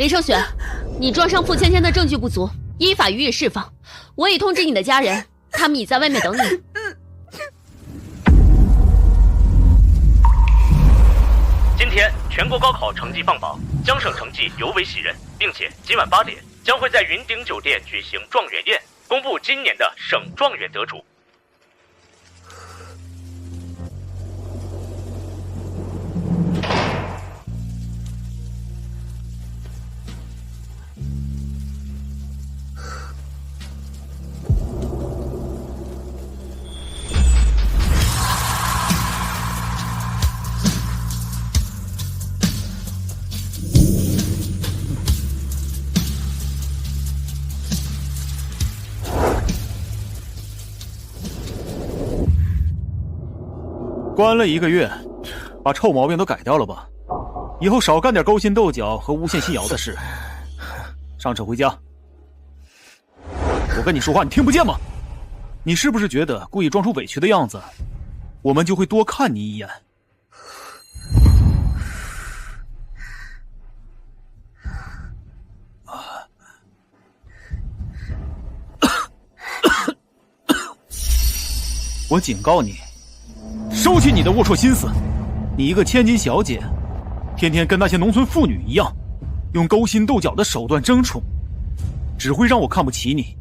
林胜雪，你撞伤傅芊芊的证据不足，依法予以释放。我已通知你的家人，他们已在外面等你。今天全国高考成绩放榜，江省成绩尤为喜人，并且今晚8点将会在云顶酒店举行状元宴，公布今年的省状元得主。关了1个月，把臭毛病都改掉了吧？以后少干点勾心斗角和诬陷新瑶的事。上车回家。我跟你说话，你听不见吗？你是不是觉得故意装出委屈的样子，我们就会多看你一眼？我警告你，收起你的龌龊心思！你一个千金小姐，天天跟那些农村妇女一样，用勾心斗角的手段争宠，只会让我看不起你。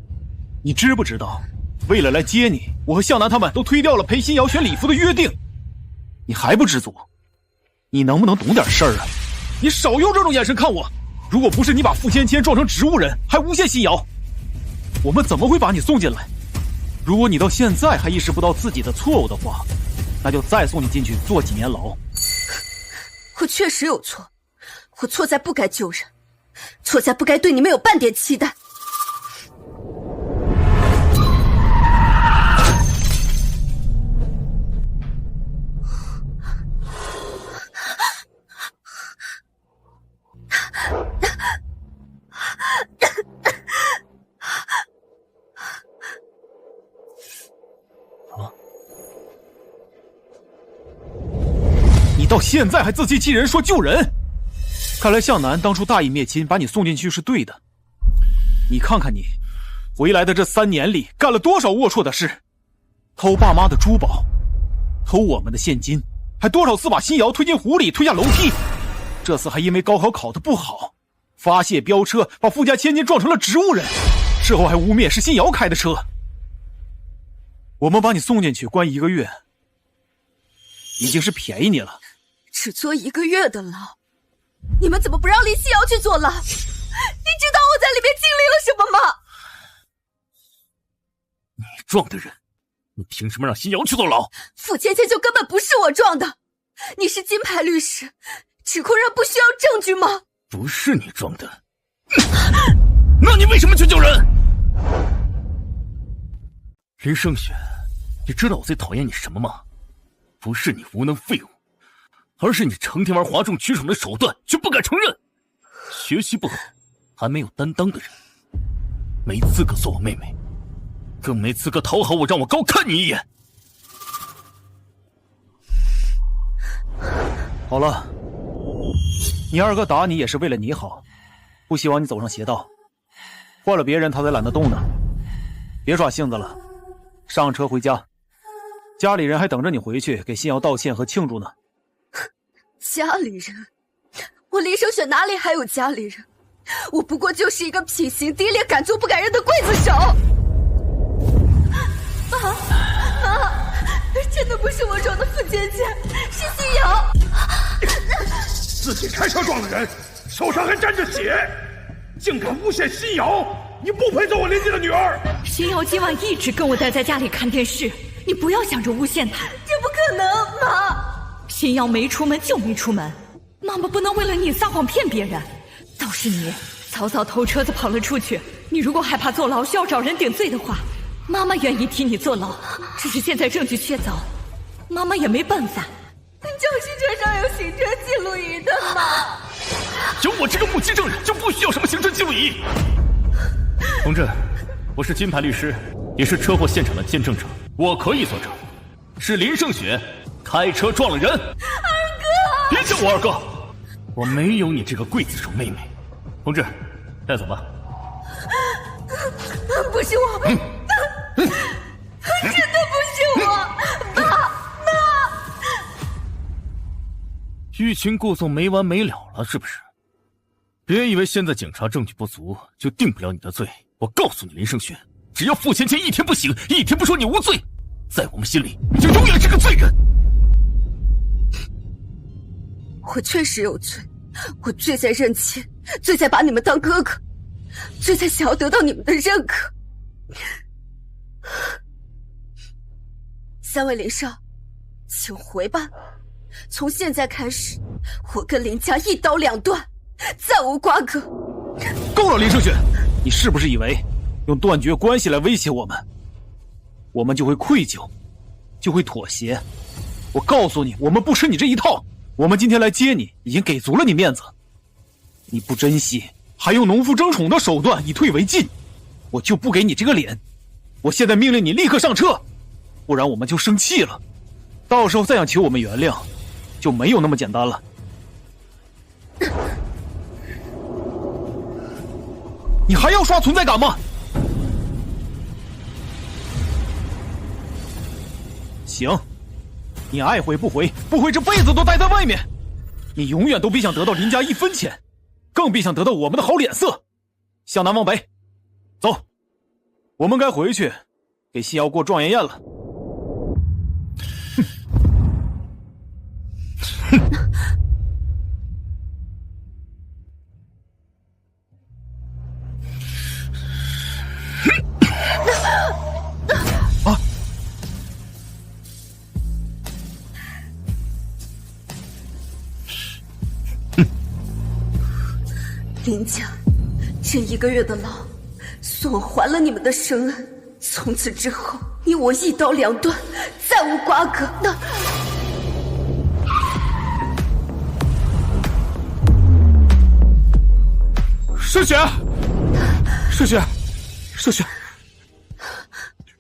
你知不知道，为了来接你，我和向南他们都推掉了陪新瑶选礼服的约定。你还不知足？你能不能懂点事儿啊？你少用这种眼神看我！如果不是你把傅芊芊撞成植物人，还诬陷新瑶，我们怎么会把你送进来？如果你到现在还意识不到自己的错误的话，那就再送你进去坐几年牢。我确实有错，我错在不该救人，错在不该对你们有半点期待。到现在还自欺欺人说救人，看来向南当初大义灭亲把你送进去是对的。你看看你回来的这3年里干了多少龌龊的事，偷爸妈的珠宝，偷我们的现金，还多少次把新瑶推进湖里推下楼梯，这次还因为高考考得不好发泄飙车把富家千金撞成了植物人，事后还污蔑是新瑶开的车。我们把你送进去关1个月已经是便宜你了。只坐1个月的牢，你们怎么不让林夕瑶去坐牢？你知道我在里面经历了什么吗？你撞的人，你凭什么让新瑶去坐牢？傅芊芊就根本不是我撞的，你是金牌律师，指控人不需要证据吗？不是你撞的，那你为什么去救人？林胜雪，你知道我最讨厌你什么吗？不是你无能废物，而是你成天玩哗众取宠的手段却不敢承认，学习不好还没有担当的人，没资格做我妹妹，更没资格讨好我，让我高看你一眼。好了，你二哥打你也是为了你好，不希望你走上邪道，换了别人他才懒得动呢。别耍性子了，上车回家，家里人还等着你回去给新瑶道歉和庆祝呢。家里人？我林胜雪哪里还有家里人？我不过就是一个品行低劣、敢做不敢认的刽子手。妈，真的不是我撞的傅芊芊，是新瑶。自己开车撞的人，手上还沾着血，竟敢诬陷新瑶！你不配做我林家的女儿。新瑶今晚一直跟我待在家里看电视，你不要想着诬陷她。这不可能，妈！新瑶没出门就没出门，妈妈不能为了你撒谎骗别人。倒是你早早偷车子跑了出去，你如果害怕坐牢需要找人顶罪的话，妈妈愿意替你坐牢。只是现在证据确凿，妈妈也没办法。就是车上有行车记录仪的吗？有我这个目击证人，就不需要什么行车记录仪。同志，我是金牌律师，也是车祸现场的见证者，我可以作证，是林胜雪开车撞了人。二哥，别叫我二哥，我没有你这个刽子手妹妹，同志，带走吧。不是我，真的不是我，妈！欲擒故纵没完没了了，是不是？别以为现在警察证据不足就定不了你的罪。我告诉你，林胜雪，只要傅芊芊一天不醒，一天不说你无罪，在我们心里你就永远是个罪人。我确实有罪，我罪在认亲，罪在把你们当哥哥，罪在想要得到你们的认可。三位林少，请回吧。从现在开始，我跟林家一刀两断，再无瓜葛。够了，林胜雪，你是不是以为用断绝关系来威胁我们，我们就会愧疚，就会妥协？我告诉你，我们不吃你这一套。我们今天来接你，已经给足了你面子，你不珍惜，还用农夫争宠的手段以退为进，我就不给你这个脸。我现在命令你立刻上车，不然我们就生气了，到时候再想求我们原谅，就没有那么简单了。你还要刷存在感吗？行，你爱回不回，不回这辈子都待在外面。你永远都别想得到林家一分钱，更别想得到我们的好脸色。向南往北，走，我们该回去给西瑶过状元宴了。啊！林家，这1个月的牢，算我还了你们的深恩。从此之后，你我一刀两断，再无瓜葛。胜雪，胜雪，胜雪，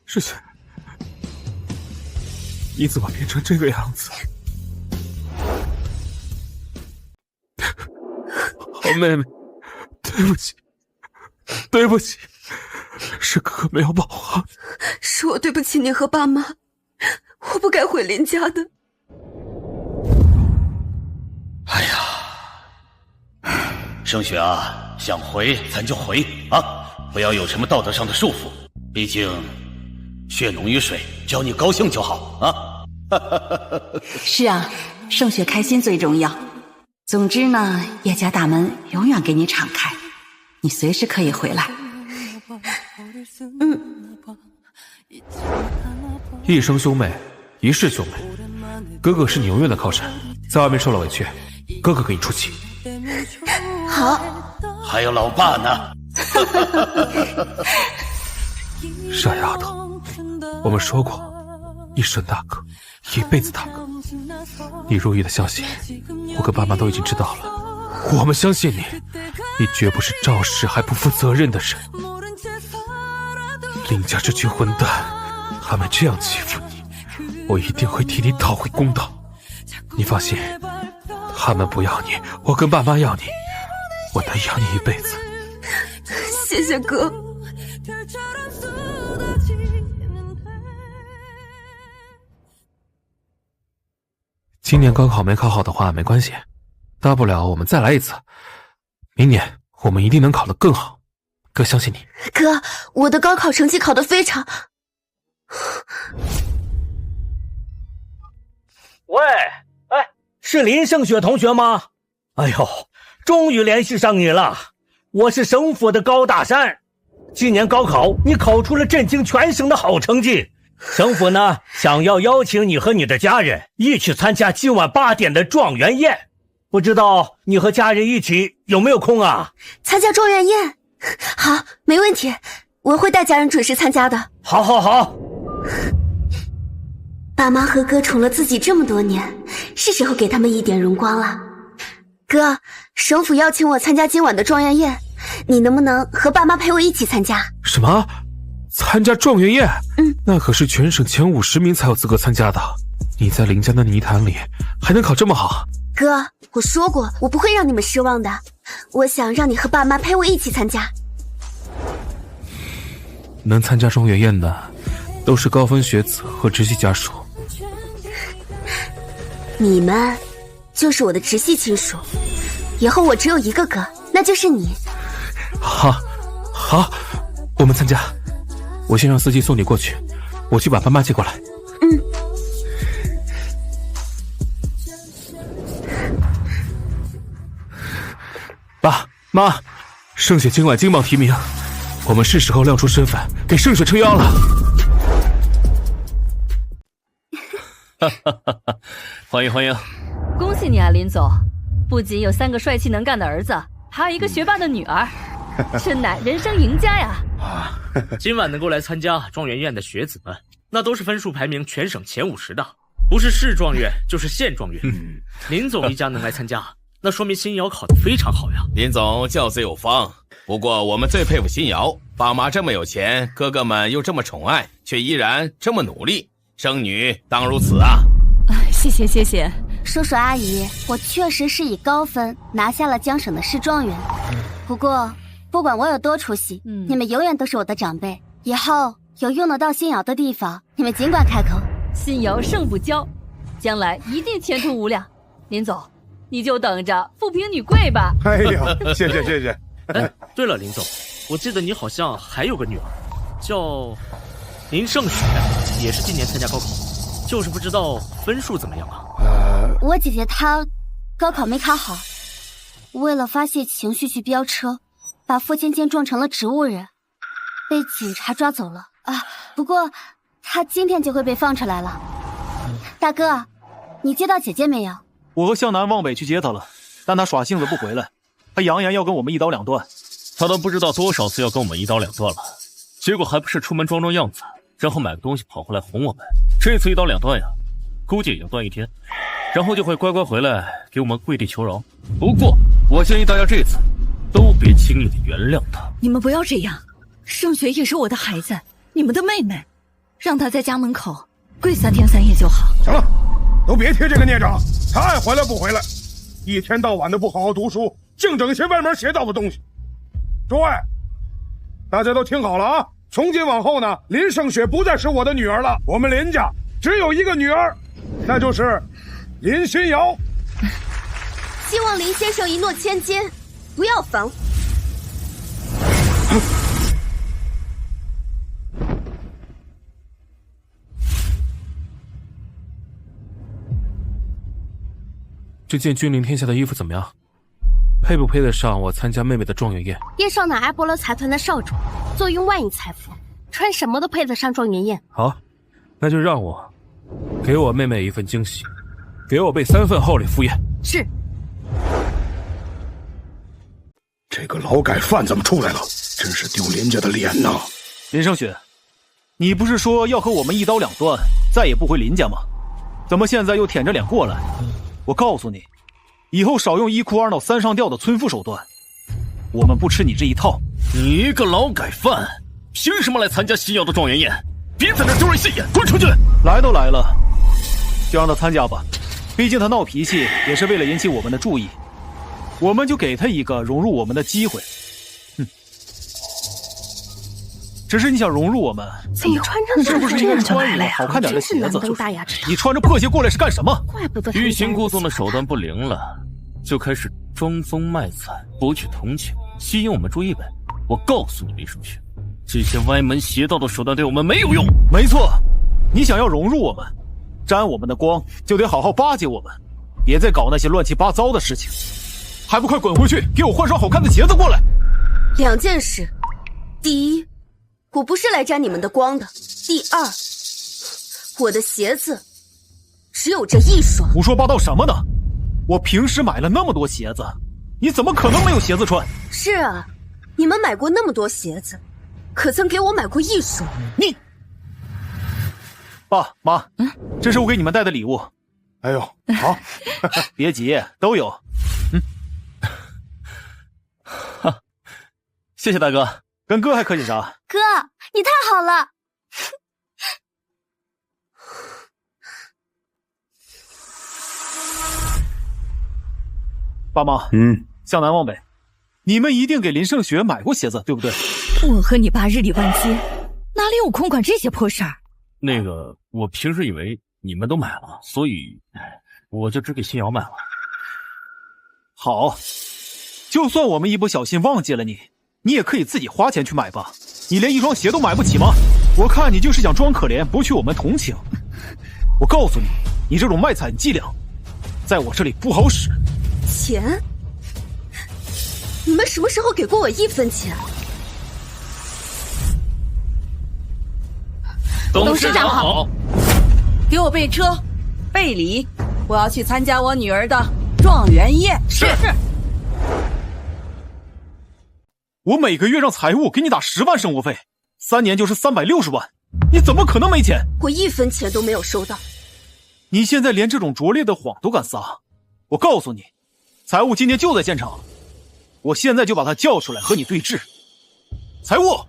胜雪，你怎么变成这个样子？好妹妹，对不起，对不起，是哥哥没有保好。是我对不起你和爸妈，我不该回林家的。哎呀，胜雪啊，想回咱就回啊，不要有什么道德上的束缚。毕竟血浓于水，只要你高兴就好啊。是啊，胜雪开心最重要。总之呢，叶家大门永远给你敞开，你随时可以回来。一生兄妹，一世兄妹。哥哥是你永远的靠山，在外面受了委屈，哥哥给你出气。好。还有老爸呢。傻丫头，我们说过，一生大哥，一辈子大哥。你如意的消息，我跟爸妈都已经知道了。我们相信你，你绝不是肇事还不负责任的人。林家这群混蛋，他们这样欺负你，我一定会替你讨回公道。你放心，他们不要你，我跟爸妈要你，我能养你一辈子。谢谢哥。今年高考没考好的话没关系，大不了我们再来一次。明年我们一定能考得更好，哥相信你。哥，我的高考成绩考得非常。喂，哎，是林胜雪同学吗？哎呦，终于联系上你了，我是省府的高大山。今年高考你考出了震惊全省的好成绩，省府呢想要邀请你和你的家人一起参加今晚8点的状元宴，不知道你和家人一起有没有空啊？参加状元宴？好，没问题，我会带家人准时参加的。好好好。爸妈和哥宠了自己这么多年，是时候给他们一点荣光了。哥，省府邀请我参加今晚的状元宴，你能不能和爸妈陪我一起参加？什么？参加状元宴？那可是全省前50名才有资格参加的。你在林家的泥潭里还能考这么好？哥，我说过我不会让你们失望的。我想让你和爸妈陪我一起参加。能参加状元宴的，都是高分学子和直系家属。你们就是我的直系亲属，以后我只有一个哥，那就是你。好，我们参加。我先让司机送你过去，我去把爸妈接过来。爸妈，盛雪今晚金榜题名，我们是时候亮出身份，给盛雪撑腰了。欢迎欢迎！恭喜你啊，林总！不仅有3个帅气能干的儿子，还有一个学霸的女儿，真乃人生赢家呀！今晚能够来参加状元宴的学子们，那都是分数排名全省前50的，不是市状元就是县状元。林总一家能来参加，那说明新瑶考得非常好呀。林总教子有方，不过我们最佩服新瑶，爸妈这么有钱，哥哥们又这么宠爱，却依然这么努力，生女当如此啊！谢谢。叔叔阿姨，我确实是以高分拿下了江省的市状元。不过，不管我有多出息，你们永远都是我的长辈。以后有用得到新瑶的地方，你们尽管开口。新瑶胜不骄，将来一定前途无量。林总，你就等着富平女贵吧。哎呀，谢谢。哎，对了，林总，我记得你好像还有个女儿，叫林胜雪，也是今年参加高考，就是不知道分数怎么样啊？我姐姐她高考没考好，为了发泄情绪去飙车，把付芊芊撞成了植物人，被警察抓走了啊！不过她今天就会被放出来了。大哥，你接到姐姐没有？我和向南往北去接她了，但她耍性子不回来，她扬言要跟我们一刀两断。他都不知道多少次要跟我们一刀两断了，结果还不是出门装样子，然后买个东西跑回来哄我们。这次一刀两断呀，估计也要断1天，然后就会乖乖回来给我们跪地求饶。不过我建议大家这次都别轻易的原谅他。你们不要这样，盛雪也是我的孩子，你们的妹妹，让她在家门口跪3天3夜就好。行了，都别提这个孽障，他爱回来不回来，一天到晚的不好好读书，净整些歪门邪道的东西。诸位，大家都听好了啊！从今往后呢，林胜雪不再是我的女儿了，我们林家只有一个女儿，那就是林心瑶。希望林先生一诺千金，不要反悔。这件君临天下的衣服怎么样？配不配得上我参加妹妹的状元宴？叶少乃阿波罗财团的少主，坐拥万亿财富，穿什么都配得上状元宴。好，那就让我给我妹妹一份惊喜，给我备3份厚礼赴宴。是。这个劳改犯怎么出来了？真是丢林家的脸呐！林胜雪，你不是说要和我们一刀两断，再也不回林家吗？怎么现在又舔着脸过来？我告诉你，以后少用1哭2闹3上吊的村妇手段，我们不吃你这一套。你一个劳改犯，凭什么来参加新瑶的状元宴？别在这丢人现眼，滚出去！来都来了，就让他参加吧，毕竟他闹脾气也是为了引起我们的注意，我们就给他一个融入我们的机会。只是你想融入我们，怎么穿成是不是应该穿一个好看点的鞋子？你穿着破鞋过来是干什么？怪不得欲擒故纵的手段不灵了，就开始装疯卖惨，博取同情，吸引我们注意呗。我告诉你，林胜雪，这些歪门邪道的手段对我们没有用。没错，你想要融入我们，沾我们的光，就得好好巴结我们，别再搞那些乱七八糟的事情。还不快滚回去，给我换双好看的鞋子过来！2件事，第一，我不是来沾你们的光的；第二，我的鞋子只有这1双。胡说八道什么呢？我平时买了那么多鞋子，你怎么可能没有鞋子穿？是啊，你们买过那么多鞋子，可曾给我买过1双？你，爸妈，这是我给你们带的礼物。哎呦，好，别急，都有。谢谢大哥，跟哥还客气啥？哥，你太好了！爸妈，向南往北，你们一定给林胜雪买过鞋子，对不对？我和你爸日理万机，哪里有空管这些破事儿？那个，我平时以为你们都买了，所以我就只给新瑶买了。好，就算我们一不小心忘记了你，你也可以自己花钱去买吧。你连一双鞋都买不起吗？我看你就是想装可怜，博取我们同情。我告诉你，你这种卖惨伎俩，在我这里不好使。钱？你们什么时候给过我1分钱？董事长好。给我备车，备礼，我要去参加我女儿的状元宴。是。我每个月让财务给你打10万生活费，3年就是360万，你怎么可能没钱？我1分钱都没有收到。你现在连这种拙劣的谎都敢撒，我告诉你，财务今天就在现场，我现在就把他叫出来和你对质。财务，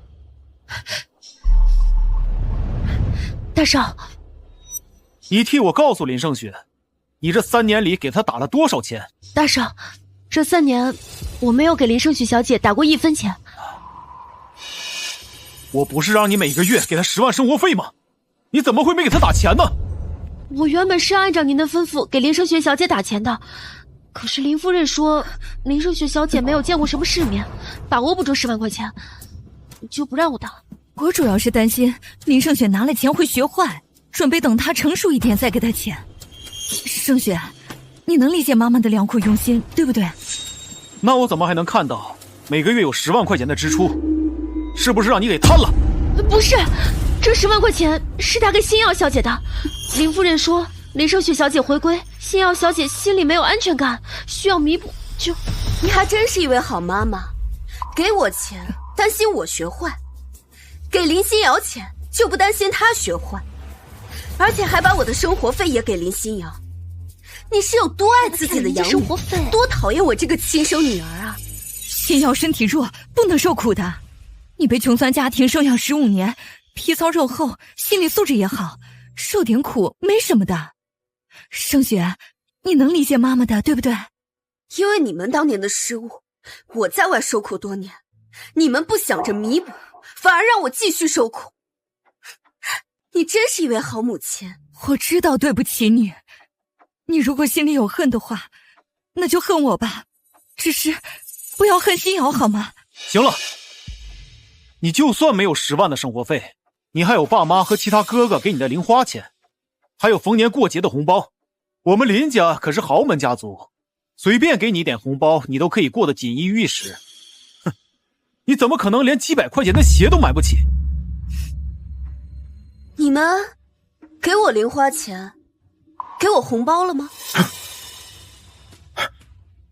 大少，你替我告诉林胜雪，你这3年里给他打了多少钱？大少，这3年我没有给林胜雪小姐打过1分钱。我不是让你每个月给他10万生活费吗？你怎么会没给他打钱呢？我原本是按照您的吩咐给林胜雪小姐打钱的，可是林夫人说林胜雪小姐没有见过什么世面，把握不住10万块钱，就不让我打。我主要是担心林胜雪拿了钱会学坏，准备等她成熟一点再给她钱。胜雪，你能理解妈妈的良苦用心，对不对？那我怎么还能看到每个月有10万块钱的支出？是不是让你给贪了？不是，这10万块钱是打给星耀小姐的。林夫人说林胜雪小姐回归，星耀小姐心里没有安全感，需要弥补。就你还真是一位好妈妈，给我钱担心我学坏，给林心瑶钱就不担心她学坏，而且还把我的生活费也给林心瑶。你是有多爱自己的养女，多讨厌我这个亲生女儿啊！心瑶身体弱，不能受苦的。你被穷酸家庭生养15年，皮糙肉厚，心理素质也好，受点苦没什么的。胜雪，你能理解妈妈的，对不对？因为你们当年的失误，我在外受苦多年，你们不想着弥补，反而让我继续受苦。你真是一位好母亲。我知道对不起你，你如果心里有恨的话，那就恨我吧，只是不要恨心瑶好吗？行了，你就算没有10万的生活费，你还有爸妈和其他哥哥给你的零花钱，还有逢年过节的红包。我们林家可是豪门家族，随便给你一点红包，你都可以过得锦衣玉食。哼，你怎么可能连几百块钱的鞋都买不起？你们给我零花钱，给我红包了吗？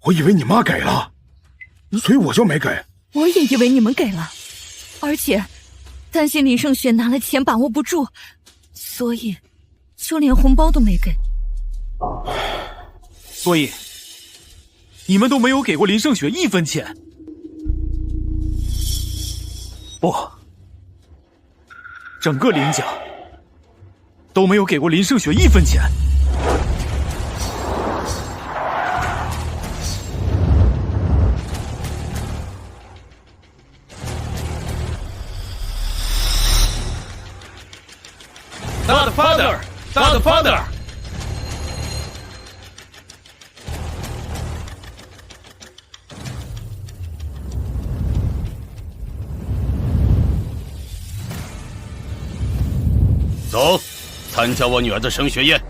我以为你妈给了，所以我就没给。我也以为你们给了，而且担心林胜雪拿了钱把握不住，所以就连红包都没给。所以你们都没有给过林胜雪1分钱？不，整个林家都没有给过林胜雪1分钱。Godfather，走，参加我女儿的升学宴。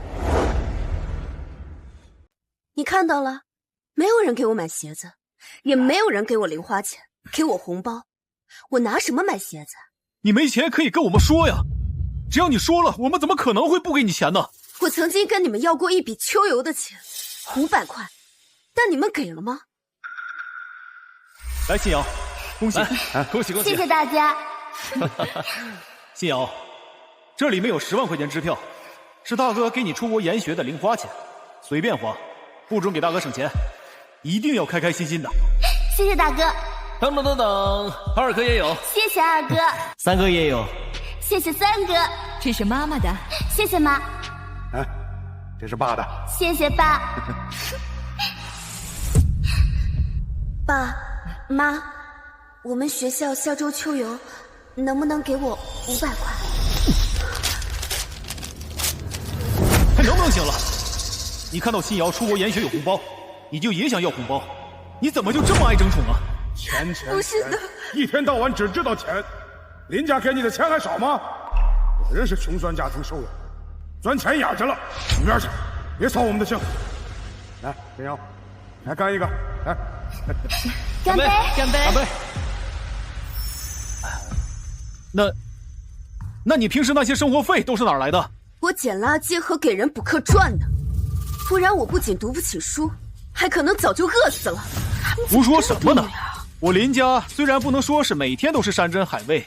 你看到了，没有人给我买鞋子，也没有人给我零花钱，给我红包，我拿什么买鞋子？你没钱可以跟我们说呀，只要你说了，我们怎么可能会不给你钱呢？我曾经跟你们要过一笔秋游的钱，500块，但你们给了吗？来，信瑶，恭喜！恭喜恭喜！谢谢大家。信瑶，这里面有10万块钱支票，是大哥给你出国研学的零花钱，随便花，不准给大哥省钱，一定要开开心心的。谢谢大哥。等等等等，2哥也有。谢谢2哥。3哥也有。谢谢3哥。这是妈妈的。谢谢妈。哎，这是爸的。谢谢爸。爸，妈，我们学校下周秋游，能不能给我500块？还能不能行了？你看到新瑶出国研学有红包，你就也想要红包？你怎么就这么爱争宠啊？钱，不是的，一天到晚只知道钱，林家给你的钱还少吗？我认识穷酸家庭收养，钻钱眼去了，一边去，别扫我们的兴。来，林瑶，来干一个，来，干杯！干杯！干杯！那你平时那些生活费都是哪儿来的？我捡垃圾和给人补课赚的，不然我不仅读不起书，还可能早就饿死了。胡说什么呢？我林家虽然不能说是每天都是山珍海味，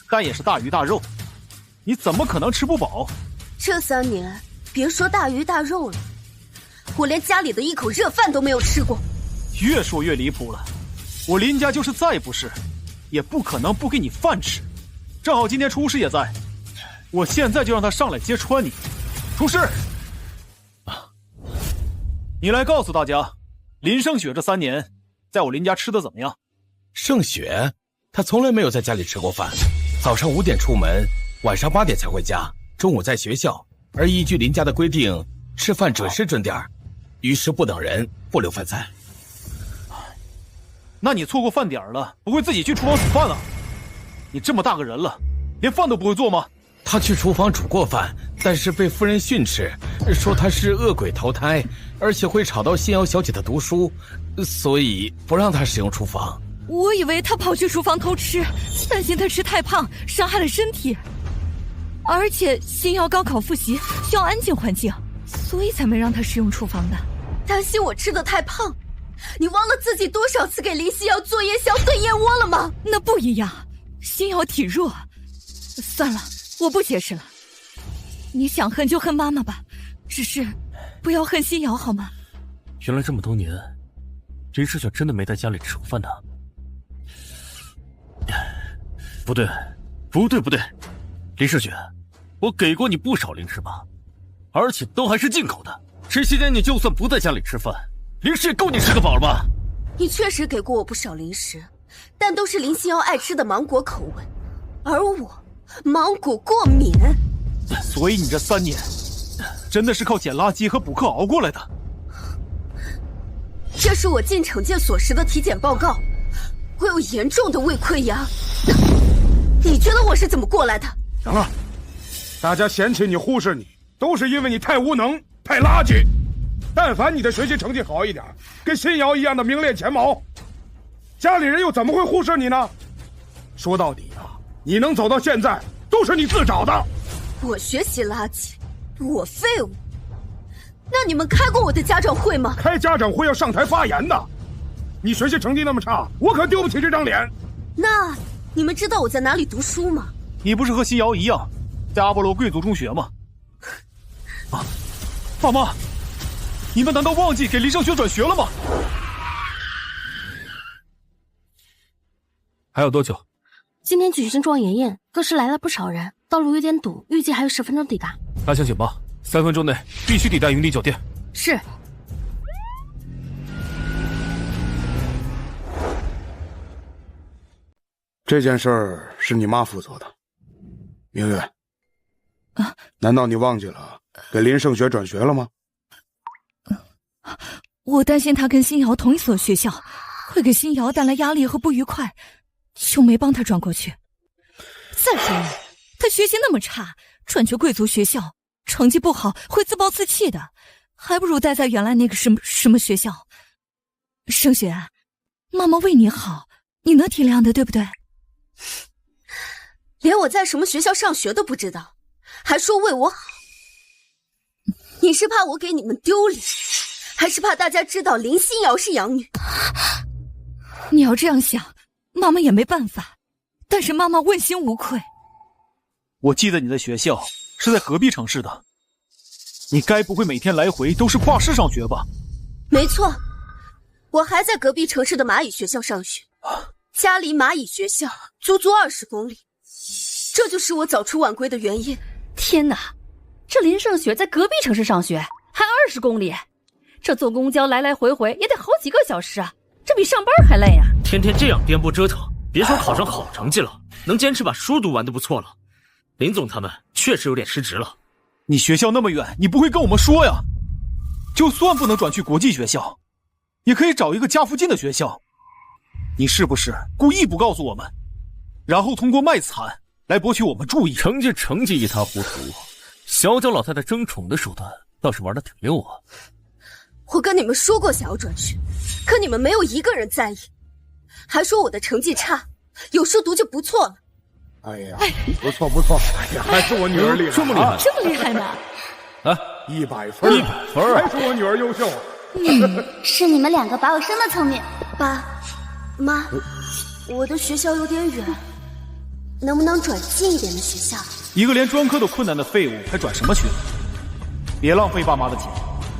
但也是大鱼大肉，你怎么可能吃不饱？这3年别说大鱼大肉了，我连家里的一口热饭都没有吃过。越说越离谱了，我林家就是再不是，也不可能不给你饭吃。正好今天厨师也在，我现在就让他上来揭穿你。厨师，你来告诉大家，林胜雪这3年在我林家吃的怎么样？胜雪，她从来没有在家里吃过饭，早上5点出门，晚上8点才回家，中午在学校。而依据林家的规定，吃饭准时准点，于是不等人，不留饭菜。那你错过饭点了，不会自己去厨房煮饭啊？你这么大个人了，连饭都不会做吗？他去厨房煮过饭，但是被夫人训斥，说他是恶鬼投胎，而且会吵到新瑶小姐的读书，所以不让他使用厨房。我以为他跑去厨房偷吃，担心他吃太胖伤害了身体。而且新瑶高考复习需要安静环境，所以才没让他使用厨房的。担心我吃的太胖，你忘了自己多少次给林夕瑶做夜宵炖燕窝了吗？那不一样，新瑶体弱。算了，我不解释了。你想恨就恨妈妈吧，只是不要恨新瑶好吗？原来这么多年，林胜雪真的没在家里吃过饭呢。不对，林胜雪，我给过你不少零食吧，而且都还是进口的。这些年你就算不在家里吃饭，零食也够你吃个饱了吧？你确实给过我不少零食，但都是林夕瑶爱吃的芒果口味，而我芒果过敏。所以你这3年真的是靠捡垃圾和补课熬过来的。这是我进惩戒所时的体检报告，我有严重的胃溃疡。你觉得我是怎么过来的？行了，大家嫌弃你忽视你，都是因为你太无能太垃圾。但凡你的学习成绩好一点，跟新瑶一样的名列前茅，家里人又怎么会忽视你呢？说到底啊，你能走到现在都是你自找的。我学习垃圾，我废物，那你们开过我的家长会吗？开家长会要上台发言的。你学习成绩那么差，我可丢不起这张脸。那你们知道我在哪里读书吗？你不是和新瑶一样在阿波罗贵族中学吗？啊，爸妈，你们难道忘记给林胜雪转学了吗？还有多久？今天举行状元宴，各市来了不少人，道路有点堵，预计还有10分钟抵达。拉响警报，3分钟内必须抵达云顶酒店。是。这件事儿是你妈负责的，明月。难道你忘记了给林胜雪转学了吗？我担心他跟新瑶同一所学校，会给新瑶带来压力和不愉快，就没帮他转过去。再说了，他学习那么差，转去贵族学校，成绩不好会自暴自弃的，还不如待在原来那个什么学校。胜雪，妈妈为你好，你能体谅的，对不对？连我在什么学校上学都不知道，还说为我好。你是怕我给你们丢脸，还是怕大家知道林心瑶是养女？你要这样想，妈妈也没办法，但是妈妈问心无愧。我记得你的学校是在隔壁城市的，你该不会每天来回都是跨市上学吧？没错，我还在隔壁城市的蚂蚁学校上学，家离蚂蚁学校足足20公里，这就是我早出晚归的原因。天哪，这林胜雪在隔壁城市上学，还20公里，这坐公交来来回回也得好几个小时啊！这比上班还累呀！天天这样颠簸折腾，别说考上好成绩了，能坚持把书读完都不错了。林总他们确实有点失职了。你学校那么远，你不会跟我们说呀？就算不能转去国际学校，也可以找一个家附近的学校。你是不是故意不告诉我们，然后通过卖惨来博取我们注意？成绩一塌糊涂，小脚老太太争宠的手段倒是玩得挺溜啊。我跟你们说过想要转学，可你们没有一个人在意，还说我的成绩差，有书读就不错了。哎呀，不错不错，哎呀，还是我女儿厉害，这么厉害，这么厉害呢？啊，100分，100分，还是我女儿优秀。是你们2个把我生的聪明。爸妈，我的学校有点远，能不能转近一点的学校？一个连专科都困难的废物，还转什么学？别浪费爸妈的钱。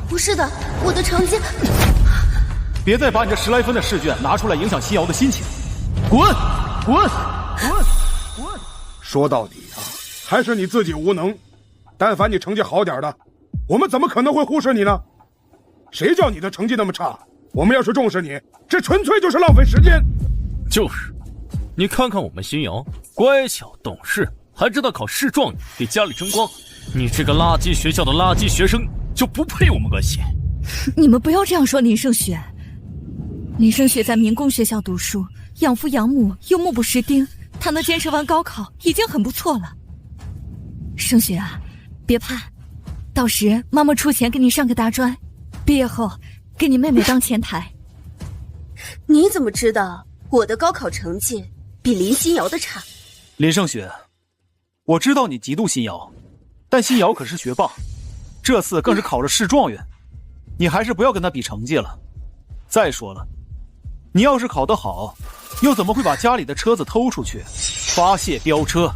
不是的，我的成绩……别再把你这10来分的试卷拿出来影响新瑶的心情。滚！滚！滚！滚！说到底啊，还是你自己无能。但凡你成绩好点的，我们怎么可能会忽视你呢？谁叫你的成绩那么差？我们要是重视你，这纯粹就是浪费时间。就是，你看看我们新瑶，乖巧懂事，还知道考试状元，给家里争光。你这个垃圾学校的垃圾学生，就不配我们关心。你们不要这样说林胜雪。林胜雪在民工学校读书，养父养母又目不识丁，她能坚持完高考已经很不错了。胜雪啊，别怕，到时妈妈出钱给你上个大专，毕业后给你妹妹当前台。你怎么知道我的高考成绩比林心瑶的差？林胜雪，我知道你嫉妒新瑶，但新瑶可是学霸，这次更是考了市状元，你还是不要跟他比成绩了。再说了，你要是考得好，又怎么会把家里的车子偷出去，发泄飙车，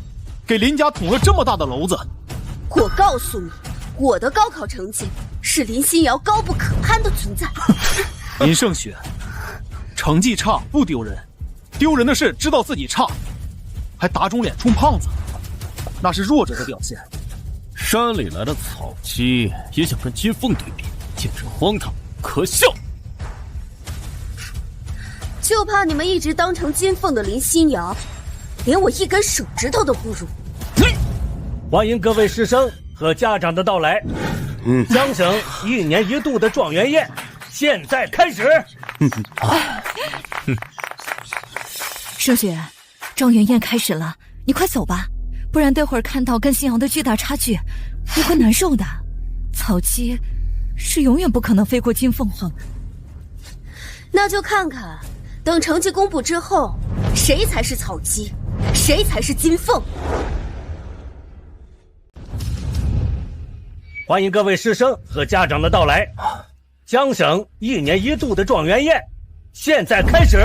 给林家捅了这么大的篓子？我告诉你，我的高考成绩是林心瑶高不可攀的存在。林胜雪，成绩差不丢人，丢人的是知道自己差，还打肿脸充胖子，那是弱者的表现。山里来的草鸡也想跟金凤对比，简直荒唐可笑。就怕你们一直当成金凤的林心瑶，连我一根手指头都不如。欢迎各位师生和家长的到来。江省1年1度的状元宴现在开始。胜雪，状元宴开始了，你快走吧，不然待会儿看到跟新瑶的巨大差距，你会难受的。草鸡是永远不可能飞过金凤凰。那就看看，等成绩公布之后，谁才是草鸡，谁才是金凤。欢迎各位师生和家长的到来。江省1年1度的状元宴现在开始。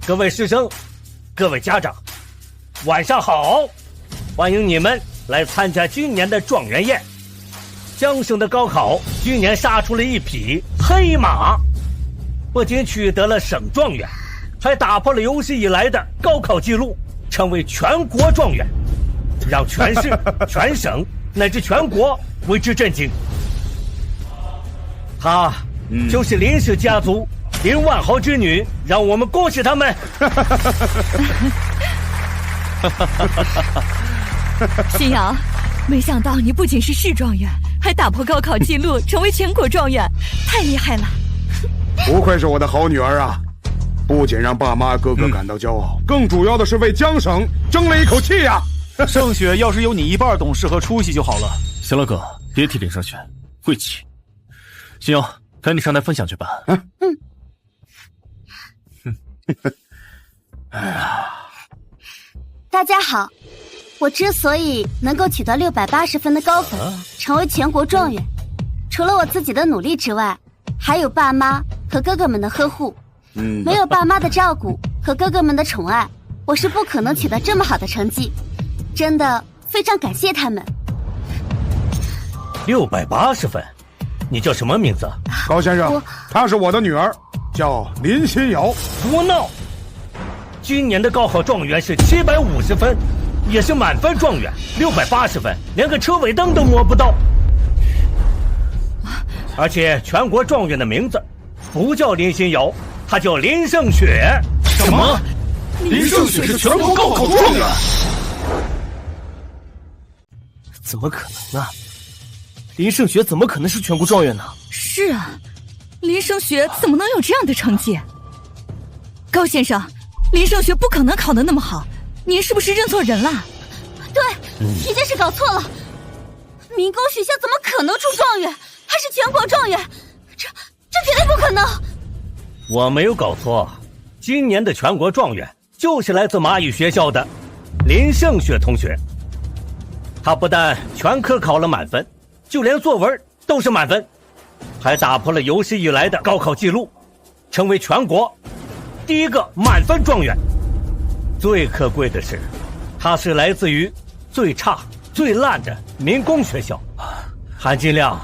各位师生，各位家长，晚上好！欢迎你们来参加今年的状元宴。江省的高考今年杀出了一匹黑马，不仅取得了省状元，还打破了有史以来的高考记录，成为全国状元，让全市、全省乃至全国为之震惊。他就是林氏家族林万豪之女，让我们恭喜他们！新瑶，没想到你不仅是市状元，还打破高考记录，成为全国状元，太厉害了！不愧是我的好女儿啊！不仅让爸妈哥哥感到骄傲，更主要的是为江省争了一口气呀！胜雪要是有你一半懂事和出息就好了。行了哥，别提林胜雪，晦气。新瑶，赶紧上台分享去吧。大家好，我之所以能够取得680分的高分，成为全国状元，除了我自己的努力之外，还有爸妈和哥哥们的呵护。没有爸妈的照顾和哥哥们的宠爱，我是不可能取得这么好的成绩。真的非常感谢他们。680分，你叫什么名字？高先生，她是我的女儿，叫林心瑶。胡闹！今年的高考状元是750分，也是满分状元。680分，连个车尾灯都摸不到。而且全国状元的名字不叫林心瑶，他叫林胜雪。什么？林胜雪是全国高考状元？怎么可能啊？林胜雪怎么可能是全国状元呢？是啊，林胜雪怎么能有这样的成绩？高先生，林胜雪不可能考得那么好，您是不是认错人了？对，一定是搞错了。民工学校怎么可能出状元，还是全国状元？这绝对不可能！我没有搞错，今年的全国状元就是来自蚂蚁学校的林胜雪同学。他不但全科考了满分，就连作文都是满分，还打破了有史以来的高考记录，成为全国第一个满分状元。最可贵的是，他是来自于最差最烂的民工学校，含金量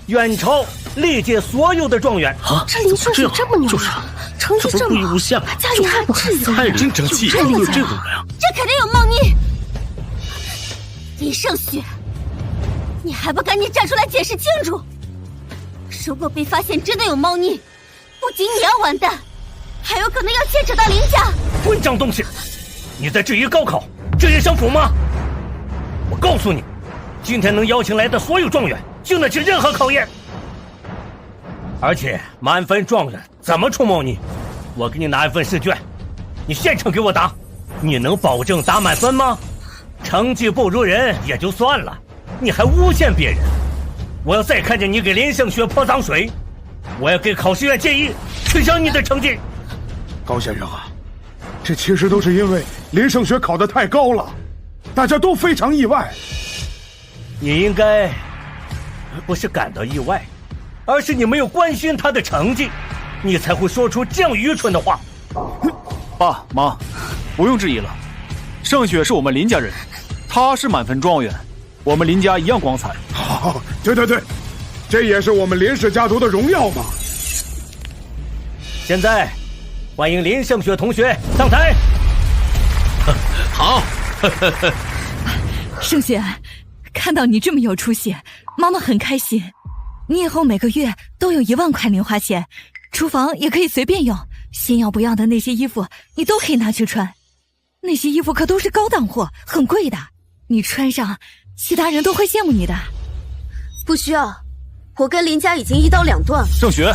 远超历届所有的状元。这林胜雪这么牛啊，成绩这么好，家里还不至于太真争气，怎么有这种人啊？这肯定有猫腻！林胜雪，你还不赶紧站出来解释清楚！如果被发现真的有猫腻，不仅你要完蛋，还有可能要牵扯到林家。混账东西！你在质疑高考，质疑省府吗？我告诉你，今天能邀请来的所有状元，经得起任何考验。而且满分状元怎么出猫腻？我给你拿一份试卷，你现场给我答，你能保证答满分吗？成绩不如人也就算了，你还诬陷别人！我要再看见你给林胜雪泼脏水，我要给考试院建议取消你的成绩。高先生啊，这其实都是因为林胜雪考得太高了，大家都非常意外。你应该不是感到意外，而是你没有关心他的成绩，你才会说出这样愚蠢的话。爸妈，不用质疑了，胜雪是我们林家人，他是满分状元，我们林家一样光彩。对，这也是我们林氏家族的荣耀嘛。现在欢迎林胜雪同学上台。好。胜雪，看到你这么有出息，妈妈很开心。你以后每个月都有1万块零花钱，厨房也可以随便用，心要不要的那些衣服你都可以拿去穿。那些衣服可都是高档货，很贵的，你穿上其他人都会羡慕你的。不需要，我跟林家已经一刀两断了。胜雪，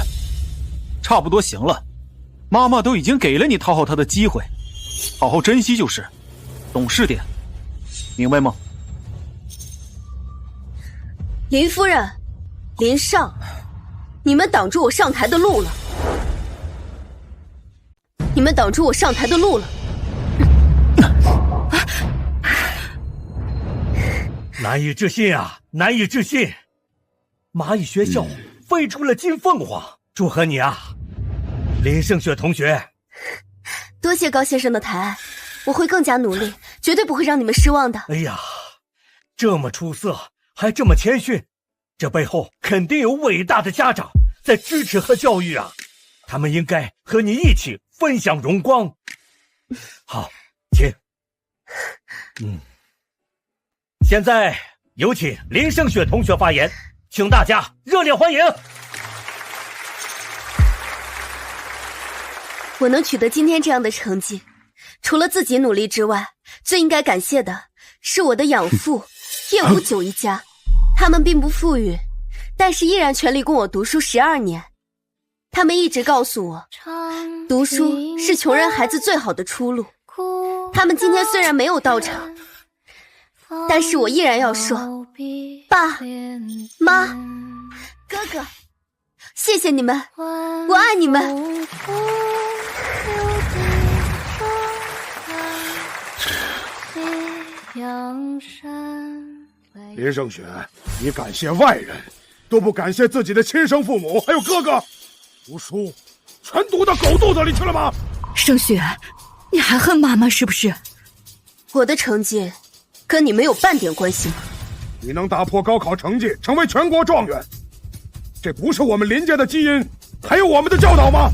差不多行了，妈妈都已经给了你讨好她的机会，好好珍惜就是，懂事点，明白吗？林夫人，林尚，你们挡住我上台的路了！你们挡住我上台的路了！难以置信啊，难以置信！蚂蚁学校飞出了金凤凰，祝贺你啊，林胜雪同学！多谢高先生的抬爱，我会更加努力，绝对不会让你们失望的。哎呀，这么出色，还这么谦逊，这背后肯定有伟大的家长在支持和教育啊！他们应该和你一起分享荣光。好，请。现在有请林胜雪同学发言，请大家热烈欢迎。我能取得今天这样的成绩，除了自己努力之外，最应该感谢的是我的养父叶无九一家。他们并不富裕，但是依然全力供我读书12年。他们一直告诉我，读书是穷人孩子最好的出路。他们今天虽然没有到场，但是我依然要说，爸妈哥哥，谢谢你们，我爱你们。林胜雪，你感谢外人，都不感谢自己的亲生父母还有哥哥，读书全读到狗肚子里去了吗？胜雪，你还恨妈妈是不是？我的成绩跟你没有半点关系吗？你能打破高考成绩，成为全国状元，这不是我们林家的基因，还有我们的教导吗？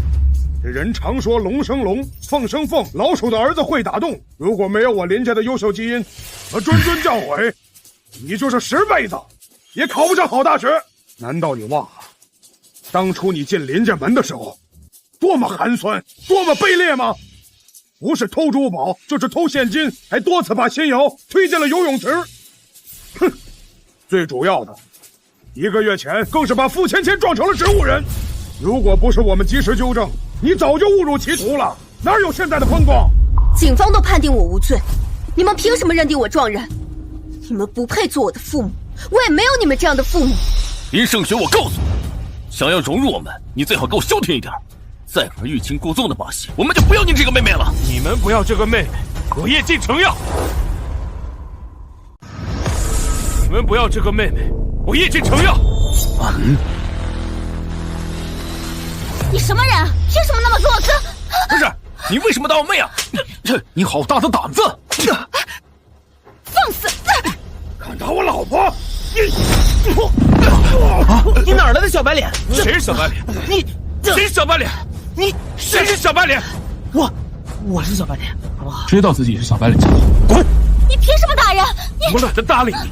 这人常说龙生龙，凤生凤，老鼠的儿子会打洞。如果没有我林家的优秀基因和谆谆教诲，你就是10辈子也考不上好大学。难道你忘了，当初你进林家门的时候，多么寒酸，多么卑劣吗？不是偷珠宝，就是偷现金，还多次把新瑶推进了游泳池。哼！最主要的，1个月前更是把傅芊芊撞成了植物人。如果不是我们及时纠正，你早就误入歧途了，哪有现在的风光？警方都判定我无罪，你们凭什么认定我撞人？你们不配做我的父母，我也没有你们这样的父母。林胜雪，我告诉你，想要融入我们，你最好给我消停一点。再玩欲擒故纵的把戏，我们就不要你这个妹妹了。你们不要这个妹妹，我叶进城要。你们不要这个妹妹，我叶进城要。你什么人？凭什么那么跟我哥？不是，你为什么打我妹啊？你好大的胆子！放肆！敢打我老婆！你哪来的小白脸？谁是小白脸？谁是小白脸？谁是小白脸？我是小白脸，好不好？知道自己是小白脸就好，滚！你凭什么打人？我懒得搭理你。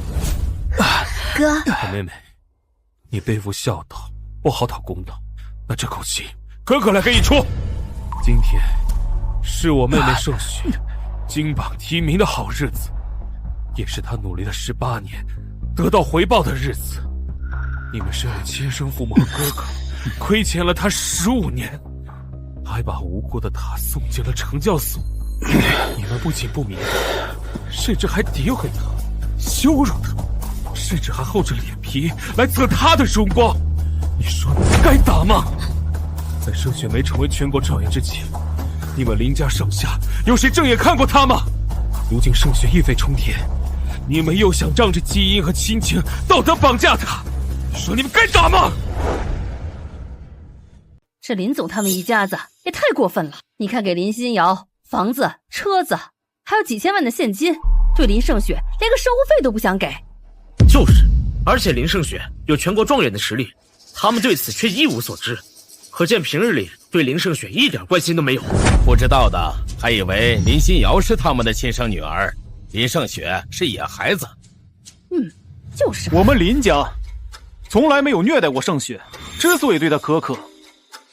哥，妹妹，你背负孝道，不好讨公道，那这口气哥哥来给你出。今天是我妹妹盛雪金榜题名的好日子，也是她努力了18年得到回报的日子。你们身为亲生父母和哥哥，亏欠了她15年，还把无辜的她送进了惩教所。你们不仅不明白，甚至还诋毁她，羞辱她，甚至还厚着脸皮来测她的荣光。你说你们该打吗？在盛雪没成为全国状元之前，你们林家上下有谁正眼看过她吗？如今盛雪一飞冲天，你们又想仗着基因和亲情道德绑架她，你说你们该打吗？这林总他们一家子也太过分了！你看，给林心瑶房子、车子，还有几千万的现金，对林胜雪连个生活费都不想给。就是，而且林胜雪有全国状元的实力，他们对此却一无所知，可见平日里对林胜雪一点关心都没有。不知道的还以为林心瑶是他们的亲生女儿，林胜雪是野孩子。就是我们林家从来没有虐待过胜雪，之所以对她苛刻，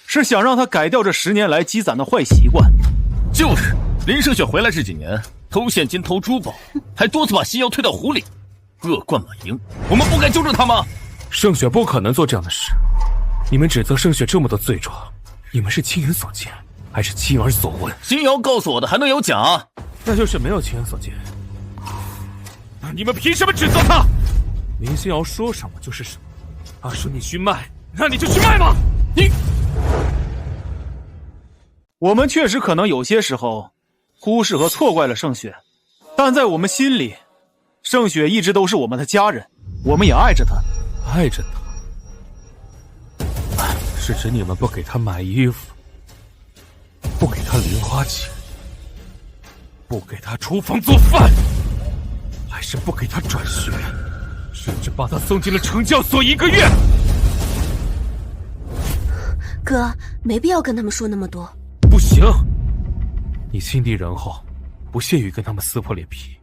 是想让她改掉这10年来积攒的坏习惯。就是林胜雪回来这几年，偷现金、偷珠宝，还多次把新瑶推到湖里，恶贯满盈。我们不该纠正他吗？胜雪不可能做这样的事。你们指责胜雪这么多罪状，你们是亲眼所见，还是亲耳所闻？新瑶告诉我的还能有假？那就是没有亲眼所见。那你们凭什么指责他？林心瑶说什么就是什么。他说你去卖，那你就去卖吗？我们确实可能有些时候忽视和错怪了盛雪，但在我们心里，盛雪一直都是我们的家人，我们也爱着她。爱着她，是指你们不给她买衣服，不给她零花钱，不给她厨房做饭，还是不给她转学，甚至把她送进了惩教所1个月？哥，没必要跟他们说那么多。不行，你心地仁厚，不屑于跟他们撕破脸皮，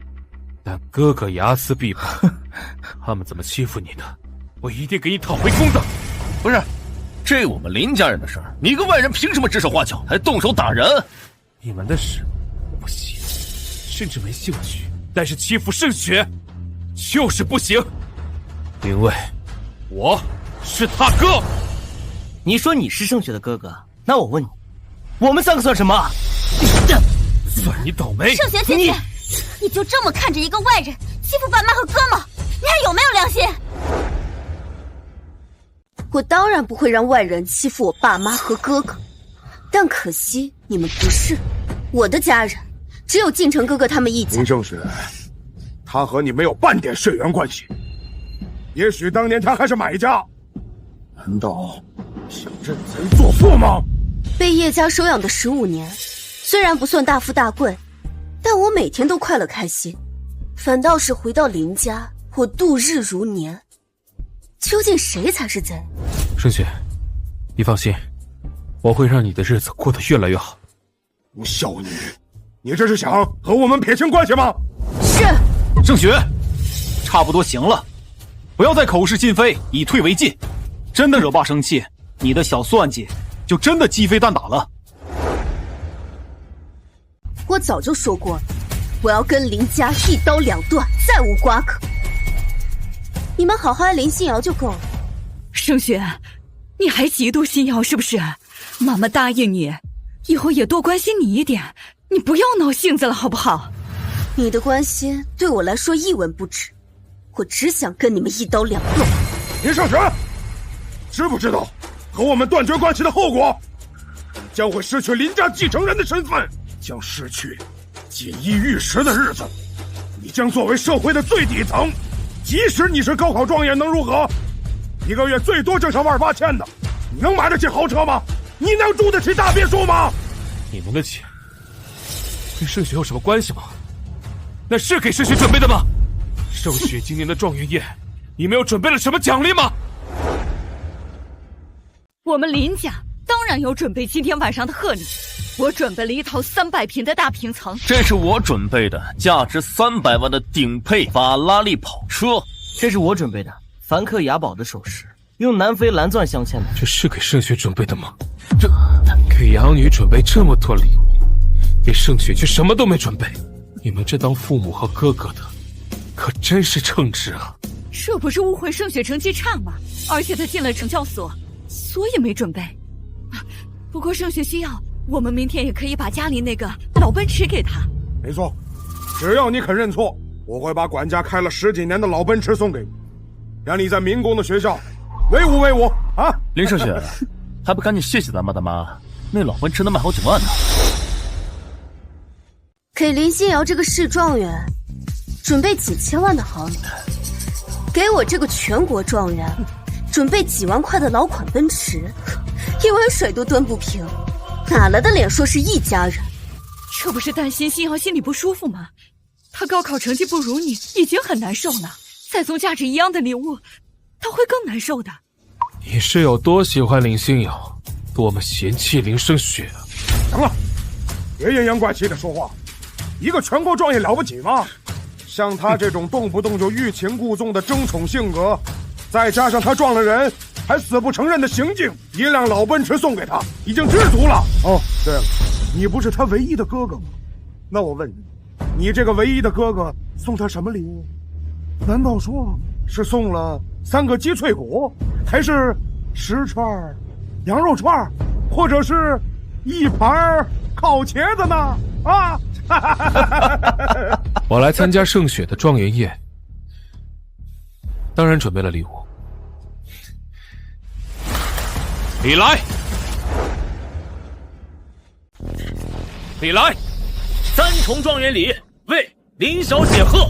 但哥哥睚眦必报，他们怎么欺负你的，我一定给你讨回公道。不是，这我们林家人的事儿，你一个外人凭什么指手画脚，还动手打人？你们的事我不信，甚至没兴趣，但是欺负盛雪就是不行，因为我是他哥。你说你是盛雪的哥哥，那我问你，我们3个算什么？算你倒霉！盛雪姐姐，你就这么看着一个外人欺负爸妈和哥们，你还有没有良心？我当然不会让外人欺负我爸妈和哥哥，但可惜你们不是我的家人，只有晋城哥哥他们一家。林胜雪，他和你没有半点血缘关系，也许当年他还是买家，难道想认贼作父吗？被叶家收养的15年，虽然不算大富大贵，但我每天都快乐开心，反倒是回到林家，我度日如年。究竟谁才是贼？盛雪，你放心，我会让你的日子过得越来越好。不孝女，你这是想和我们撇清关系吗？是。盛雪，差不多行了，不要再口是心非，以退为进。真的惹爸生气，你的小算计就真的鸡飞蛋打了。我早就说过了，我要跟林家一刀两断，再无瓜葛。你们好好爱林心瑶就够了。盛雪，你还嫉妒心瑶是不是？妈妈答应你，以后也多关心你一点，你不要闹性子了好不好？你的关心对我来说一文不值，我只想跟你们一刀两断。林胜雪，知不知道和我们断绝关系的后果？将会失去林家继承人的身份，将失去锦衣玉食的日子。你将作为社会的最底层，即使你是高考状元，能如何？一个月最多挣上18000的，你能买得起豪车吗？你能住得起大别墅吗？你们的钱跟盛雪有什么关系吗？那是给盛雪准备的吗？盛雪今年的状元宴，你们又准备了什么奖励吗？我们林家当然有准备今天晚上的贺礼，我准备了一套300平的大平层，这是我准备的价值300万的顶配法拉利跑车，这是我准备的梵克雅宝的首饰，用南非蓝钻镶嵌的。这是给盛雪准备的吗？这给养女准备这么多礼物，给盛雪却什么都没准备。你们这当父母和哥哥的，可真是称职啊！这不是误会盛雪成绩差吗？而且她进了惩教所，所以没准备。不过盛雪需要，我们明天也可以把家里那个老奔驰给她。没错，只要你肯认错，我会把管家开了10几年的老奔驰送给你，让你在民工的学校威武威武啊！林胜雪，还不赶紧谢谢咱们的妈？那老奔驰能卖好几万呢。给林心瑶这个市状元准备几千万的好礼，给我这个全国状元准备几万块的老款奔驰，一碗水都端不平，哪来的脸说是一家人？这不是担心心瑶心里不舒服吗？她高考成绩不如你已经很难受了，再送价值一样的礼物，她会更难受的。你是有多喜欢林心瑶，多么嫌弃林胜雪啊！行了，别阴阳怪气的说话。一个全国状元了不起吗？像他这种动不动就欲擒故纵的争宠性格，再加上他撞了人还死不承认的行径，一辆老奔驰送给他已经知足了。哦，对了，你不是他唯一的哥哥吗？那我问你，你这个唯一的哥哥送他什么礼物？难道说是送了3个鸡脆骨，还是10串羊肉串，或者是1盘烤茄子呢？啊！我来参加盛雪的状元宴，当然准备了礼物。李来，李来，3重状元礼为林小姐贺。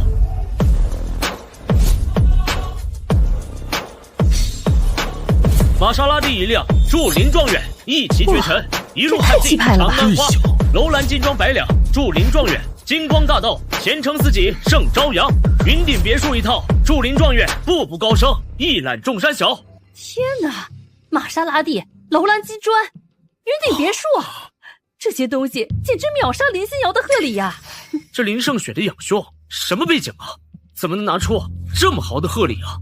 玛莎拉蒂1辆，祝林状元一骑绝尘，一路看尽长安花。楼兰金装100两，祝林状元金光大道，前程似锦胜朝阳。云顶别墅1套，祝林状元步步高升，一览众山小。天哪！玛莎拉蒂、楼兰金砖、云顶别墅，这些东西简直秒杀林心瑶的贺礼呀！这林胜雪的养兄什么背景啊？怎么能拿出这么豪的贺礼啊？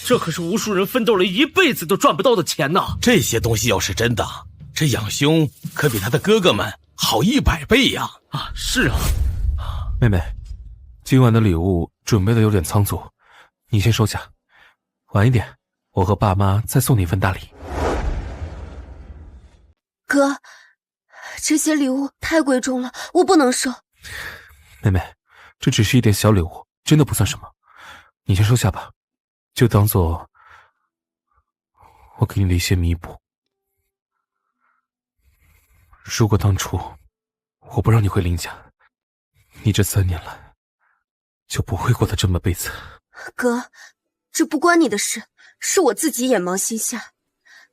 这可是无数人奋斗了一辈子都赚不到的钱呐！这些东西要是真的，这养兄可比他的哥哥们好100倍呀！啊，是啊。妹妹，今晚的礼物准备的有点仓促，你先收下，晚一点我和爸妈再送你一份大礼。哥，这些礼物太贵重了，我不能收。妹妹，这只是一点小礼物，真的不算什么，你先收下吧，就当做我给你的一些弥补。如果当初我不让你回林家，你这3年来就不会过得这么悲惨。哥，这不关你的事，是我自己眼盲心瞎。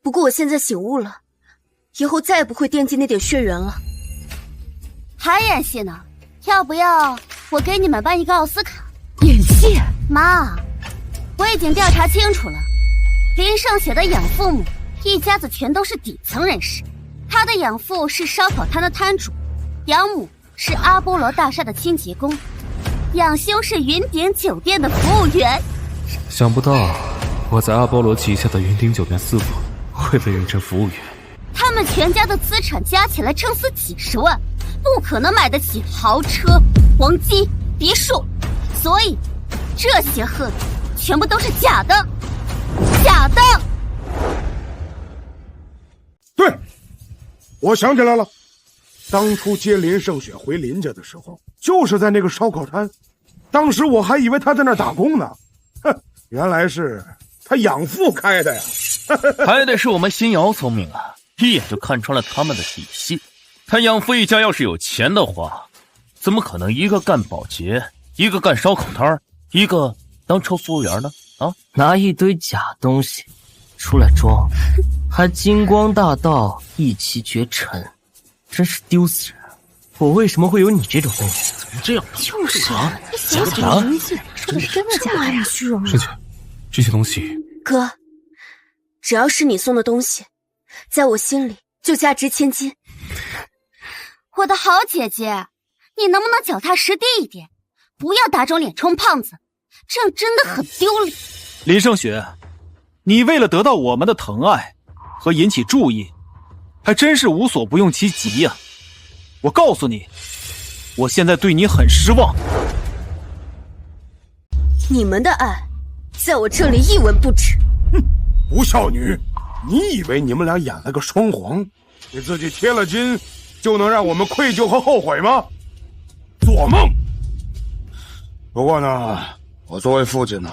不过我现在醒悟了，以后再也不会惦记那点血缘了。还演戏呢？要不要我给你们办一个奥斯卡？演戏？妈，我已经调查清楚了，林胜雪的养父母一家子全都是底层人士。他的养父是烧烤摊的摊主，养母是阿波罗大厦的清洁工，养兄是云顶酒店的服务员。想不到我在阿波罗旗下的云顶酒店私塾愧为认真服务员。他们全家的资产加起来撑死几十万，不可能买得起豪车、黄金、别墅，所以这些贺礼全部都是假的，假的。对，我想起来了，当初接林胜雪回林家的时候，就是在那个烧烤摊，当时我还以为他在那儿打工呢，哼，原来是他养父开的呀。还得是我们新瑶聪明啊，一眼就看穿了他们的底细。他养父一家要是有钱的话，怎么可能一个干保洁，一个干烧烤摊，一个当车服务员呢？啊，拿一堆假东西出来装，还金光大道，一骑绝尘，真是丢死人！我为什么会有你这种妹妹？怎么这样？就是啊，小小年纪说的是真的假的呀？虚荣。申雪，这些东西，哥，只要是你送的东西，在我心里就价值千金。我的好姐姐，你能不能脚踏实地一点，不要打肿脸充胖子，这样真的很丢脸。林胜雪，你为了得到我们的疼爱和引起注意，还真是无所不用其极呀。我告诉你，我现在对你很失望。你们的爱在我这里一文不值。哼，不孝女，你以为你们俩演了个双簧，给自己贴了金就能让我们愧疚和后悔吗？做梦！不过呢，我作为父亲呢，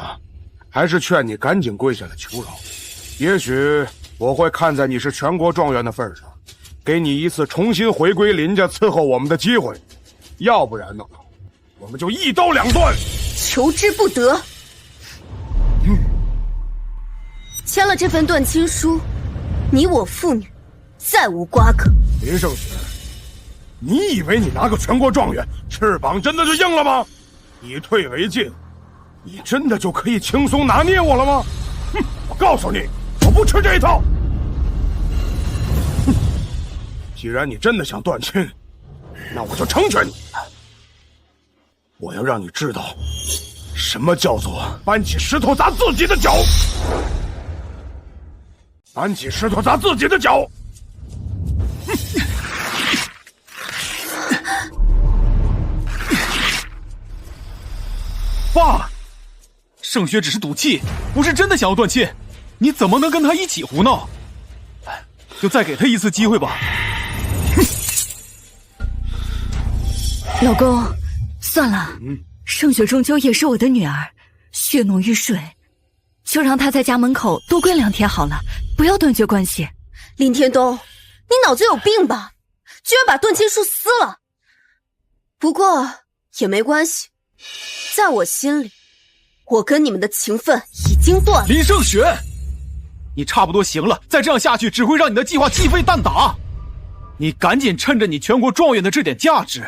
还是劝你赶紧跪下来求饶。也许我会看在你是全国状元的份上，给你一次重新回归林家伺候我们的机会。要不然呢，我们就一刀两断。求之不得。签了这份断亲书，你我父女再无瓜葛。林胜雪，你以为你拿个全国状元，翅膀真的就硬了吗？以退为进，你真的就可以轻松拿捏我了吗？哼，我告诉你，我不吃这一套。哼，既然你真的想断亲，那我就成全你。我要让你知道，什么叫做搬起石头砸自己的脚。搬起石头砸自己的脚。爸，盛雪只是赌气，不是真的想要断亲，你怎么能跟他一起胡闹？就再给他一次机会吧。老公，算了，盛雪终究也是我的女儿，血浓于水，就让她在家门口多跪2天好了，不要断绝关系。林天东，你脑子有病吧？居然把断亲书撕了。不过也没关系，在我心里，我跟你们的情分已经断了。林胜雪，你差不多行了，再这样下去只会让你的计划鸡飞蛋打。你赶紧趁着你全国状元的这点价值，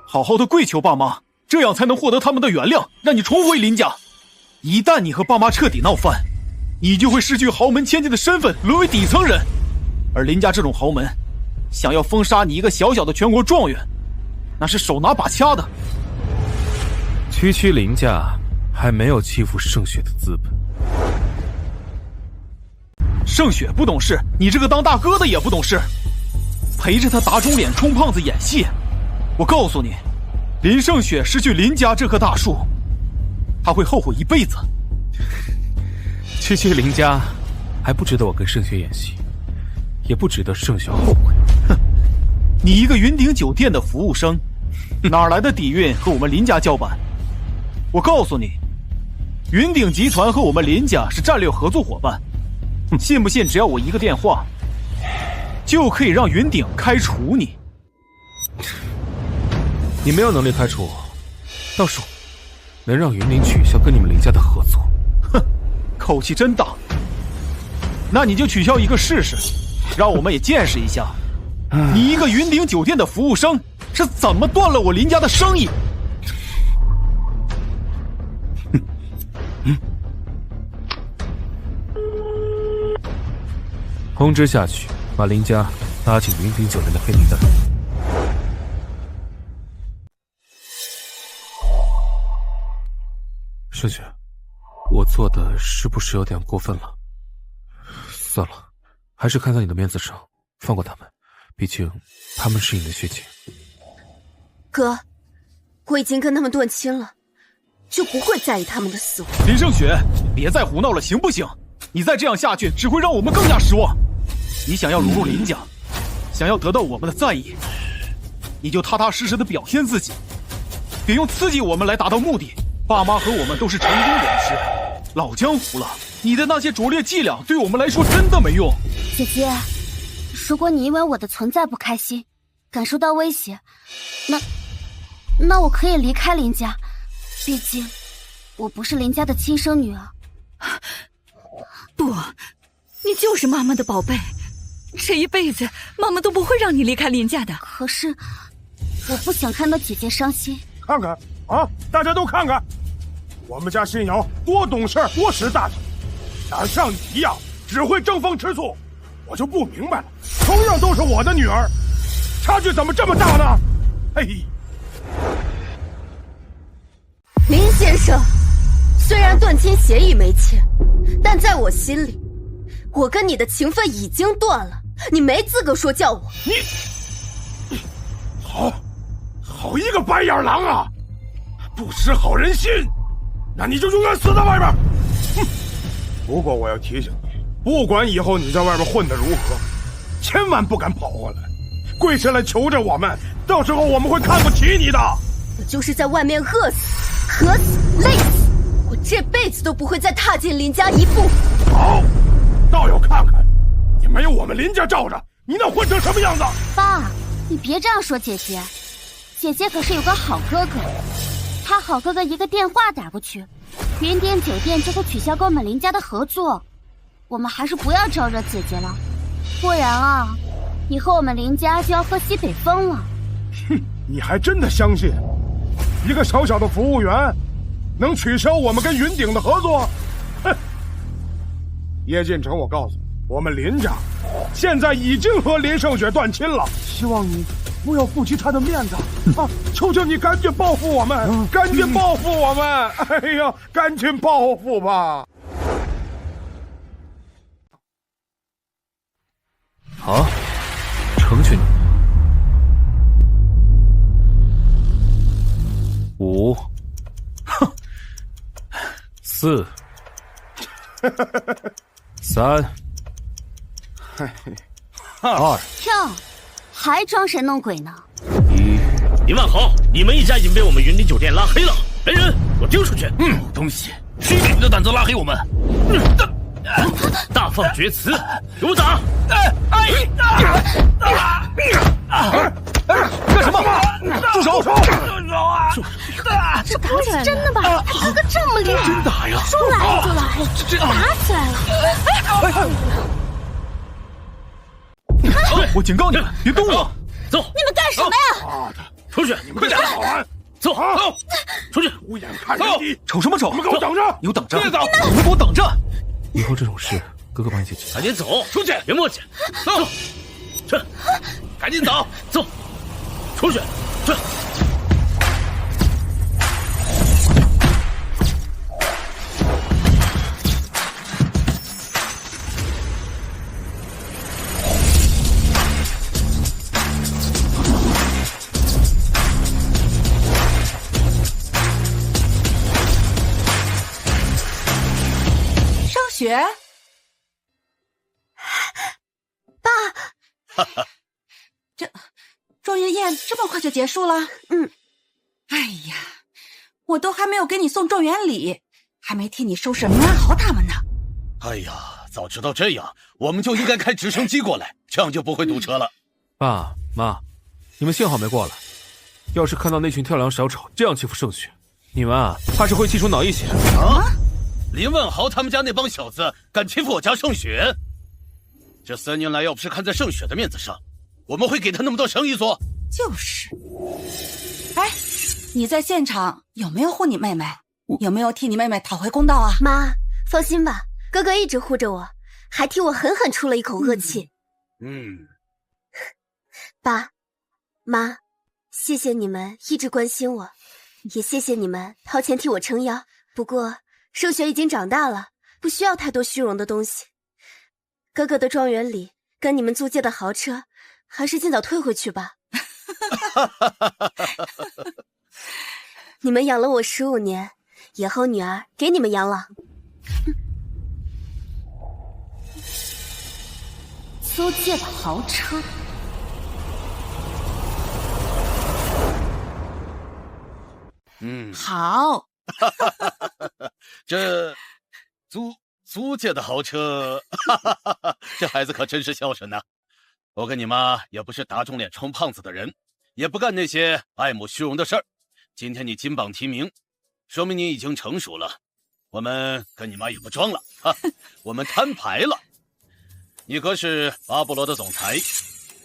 好好的跪求爸妈，这样才能获得他们的原谅，让你重回林家。一旦你和爸妈彻底闹翻，你就会失去豪门千金的身份，沦为底层人。而林家这种豪门，想要封杀你一个小小的全国状元，那是手拿把掐的。区区林家还没有欺负盛雪的资本。盛雪不懂事，你这个当大哥的也不懂事，陪着他打肿脸充胖子演戏。我告诉你，林盛雪失去林家这棵大树，他会后悔一辈子。区区林家还不值得我跟盛雪演戏，也不值得盛雪后悔。哼，你一个云顶酒店的服务生，哪来的底蕴和我们林家叫板？我告诉你，云顶集团和我们林家是战略合作伙伴，信不信只要我一个电话，就可以让云顶开除你。你没有能力开除我，倒是我能让云顶取消跟你们林家的合作。哼，口气真大。那你就取消一个试试，让我们也见识一下，你一个云顶酒店的服务生是怎么断了我林家的生意。通知下去，把林家拉进云顶酒店的黑名单。盛雪，我做的是不是有点过分了？算了，还是看在你的面子上，放过他们，毕竟他们是你的血亲。哥，我已经跟他们断亲了，就不会在意他们的死活。林胜雪，别再胡闹了，行不行？你再这样下去，只会让我们更加失望。你想要融入林家，想要得到我们的在意，你就踏踏实实的表现自己，别用刺激我们来达到目的。爸妈和我们都是成功人士，老江湖了，你的那些拙劣伎俩对我们来说真的没用。姐姐，如果你因为我的存在不开心，感受到威胁，那我可以离开林家，毕竟我不是林家的亲生女儿。不，你就是妈妈的宝贝，这一辈子妈妈都不会让你离开林家的。可是我不想看到姐姐伤心。看看啊，大家都看看，我们家新瑶多懂事多识大体，哪像你一样只会争风吃醋，我就不明白了。同样都是我的女儿，差距怎么这么大呢？嘿，林先生，虽然断亲协议没签，但在我心里，我跟你的情分已经断了，你没资格说叫我。你好一个白眼狼啊！不识好人心，那你就永远死在外边。哼！不过我要提醒你，不管以后你在外边混得如何，千万不敢跑回来，跪下来求着我们，到时候我们会看不起你的。我就是在外面饿死、渴死、累死，我这辈子都不会再踏进林家一步。好，倒要看看，你没有我们林家罩着，你能混成什么样子？爸，你别这样说姐姐，姐姐可是有个好哥哥，他好哥哥一个电话打过去，云点酒店就会取消跟我们林家的合作。我们还是不要招惹姐姐了，不然啊，以后我们林家就要喝西北风了。哼，你还真的相信一个小小的服务员能取消我们跟云顶的合作？哼！叶进城，我告诉你，我们林家现在已经和林胜雪断亲了，希望你不要顾及他的面子啊！求求你赶紧报复我们，赶紧报复我们！哎呀，赶紧报复吧！好，成全你。5，哼，4，3，2，跳，还装神弄鬼呢1。林万豪，你们一家已经被我们云顶酒店拉黑了，来人，给我丢出去！东西，谁给你的胆子拉黑我们？大放厥词，给我打！干什么？住手！这打起来了，真的吧？他哥哥这么厉害，真打呀！说来就来，打起来了！我警告你们，别动我！走！你们干什么呀？出去！你们快点跑啊！走！出去！无眼看人低，瞅什么瞅？你们给我等着！你给我等着！别走！你们给我等着！以后这种事，哥哥帮你解决。赶紧走！出去！别磨叽！走！去！赶紧走！走！出去！去！雪，爸，这状元宴这么快就结束了？哎呀，我都还没有给你送状元礼，还没替你收拾林安豪他们呢。哎呀，早知道这样，我们就应该开直升机过来，这样就不会堵车了。爸妈，你们幸好没过来，要是看到那群跳梁小丑这样欺负盛雪，你们啊，怕是会气出脑溢血。林万豪他们家那帮小子敢欺负我家盛雪，这3年来要不是看在盛雪的面子上，我们会给他那么多生意做？就是。哎，你在现场有没有护你妹妹？有没有替你妹妹讨回公道啊？妈，放心吧，哥哥一直护着我，还替我狠狠出了一口恶气。爸妈，谢谢你们一直关心我，也谢谢你们掏钱替我撑腰。不过盛雪已经长大了，不需要太多虚荣的东西。哥哥的状元礼跟你们租借的豪车，还是尽早退回去吧。你们养了我15年，以后女儿给你们养老。租借的豪车。好。这租借的豪车，这孩子可真是孝顺呐。我跟你妈也不是打肿脸充胖子的人，也不干那些爱慕虚荣的事儿。今天你金榜题名，说明你已经成熟了。我们跟你妈也不装了，我们摊牌了。你哥是阿波罗的总裁，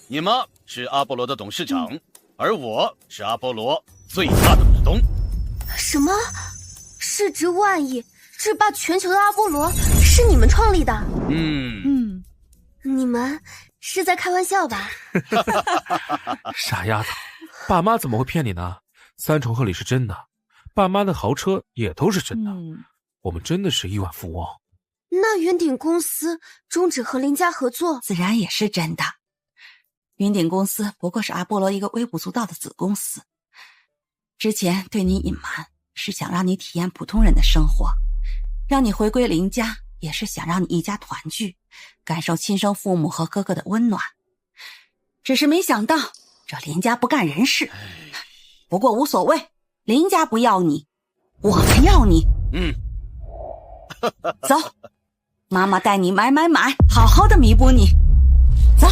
你妈是阿波罗的董事长，而我是阿波罗最大的股东。什么？市值万亿、制霸全球的阿波罗是你们创立的？你们是在开玩笑吧？傻丫头，爸妈怎么会骗你呢？3重贺礼是真的，爸妈的豪车也都是真的。我们真的是亿万富翁。那云顶公司终止和林家合作，自然也是真的。云顶公司不过是阿波罗一个微不足道的子公司，之前对你隐瞒，是想让你体验普通人的生活，让你回归林家，也是想让你一家团聚，感受亲生父母和哥哥的温暖。只是没想到这林家不干人事。不过无所谓，林家不要你，我们要你。走，妈妈带你买，好好的弥补你。走。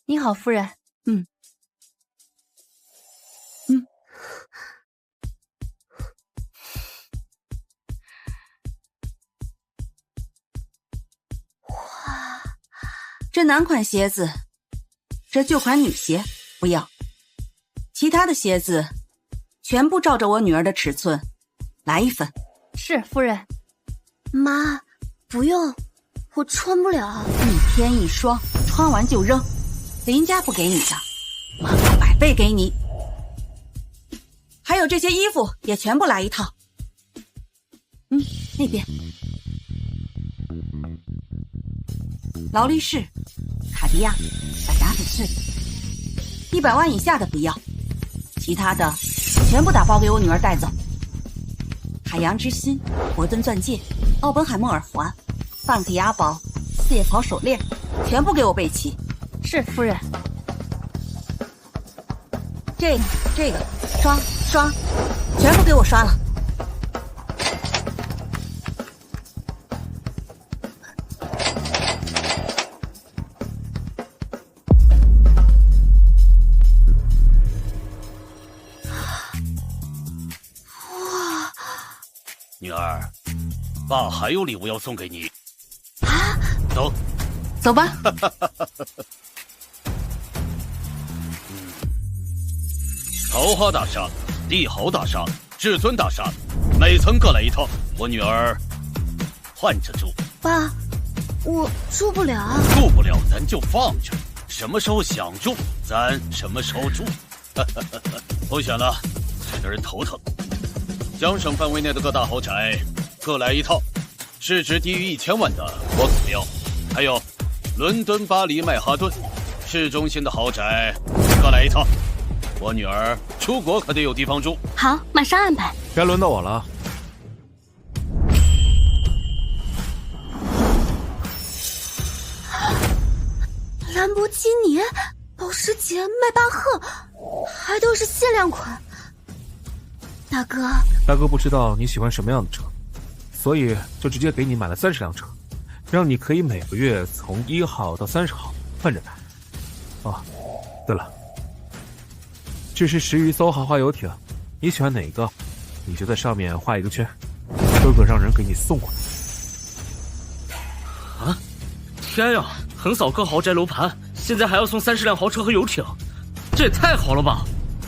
你好，夫人。这男款鞋子，这旧款女鞋不要，其他的鞋子全部照着我女儿的尺寸来一份。是，夫人。妈，不用，我穿不了。1天1双，穿完就扔。林家不给你的，妈妈100倍给你。还有这些衣服也全部来一套。那边。劳力士、卡地亚、百达翡翠，100万以下的不要，其他的全部打包给我女儿带走。海洋之心、伯顿钻戒、奥本海默耳环、范克雅宝、四叶草手链，全部给我备齐。是，夫人。这个刷，全部给我刷了。女儿，爸还有礼物要送给你。走，走吧。桃花大厦、帝豪大厦、至尊大厦，每层各来一套。我女儿换着住。爸，我住不了。住不了咱就放着，什么时候想住咱什么时候住。不选了，省得人头疼。江省范围内的各大豪宅各来一套，市值低于1000万的我可不要。还有伦敦、巴黎、曼哈顿市中心的豪宅各来一套。我女儿出国可得有地方住。好，马上安排。该轮到我了。兰博基尼、保时捷、迈巴赫，还都是限量款。大哥不知道你喜欢什么样的车，所以就直接给你买了30辆车，让你可以每个月从1号到30号换着开。哦，对了，这是10余艘豪华游艇，你喜欢哪个，你就在上面画一个圈，哥哥让人给你送过来。啊！天呀，横扫各豪宅楼盘，现在还要送30辆豪车和游艇，这也太好了吧！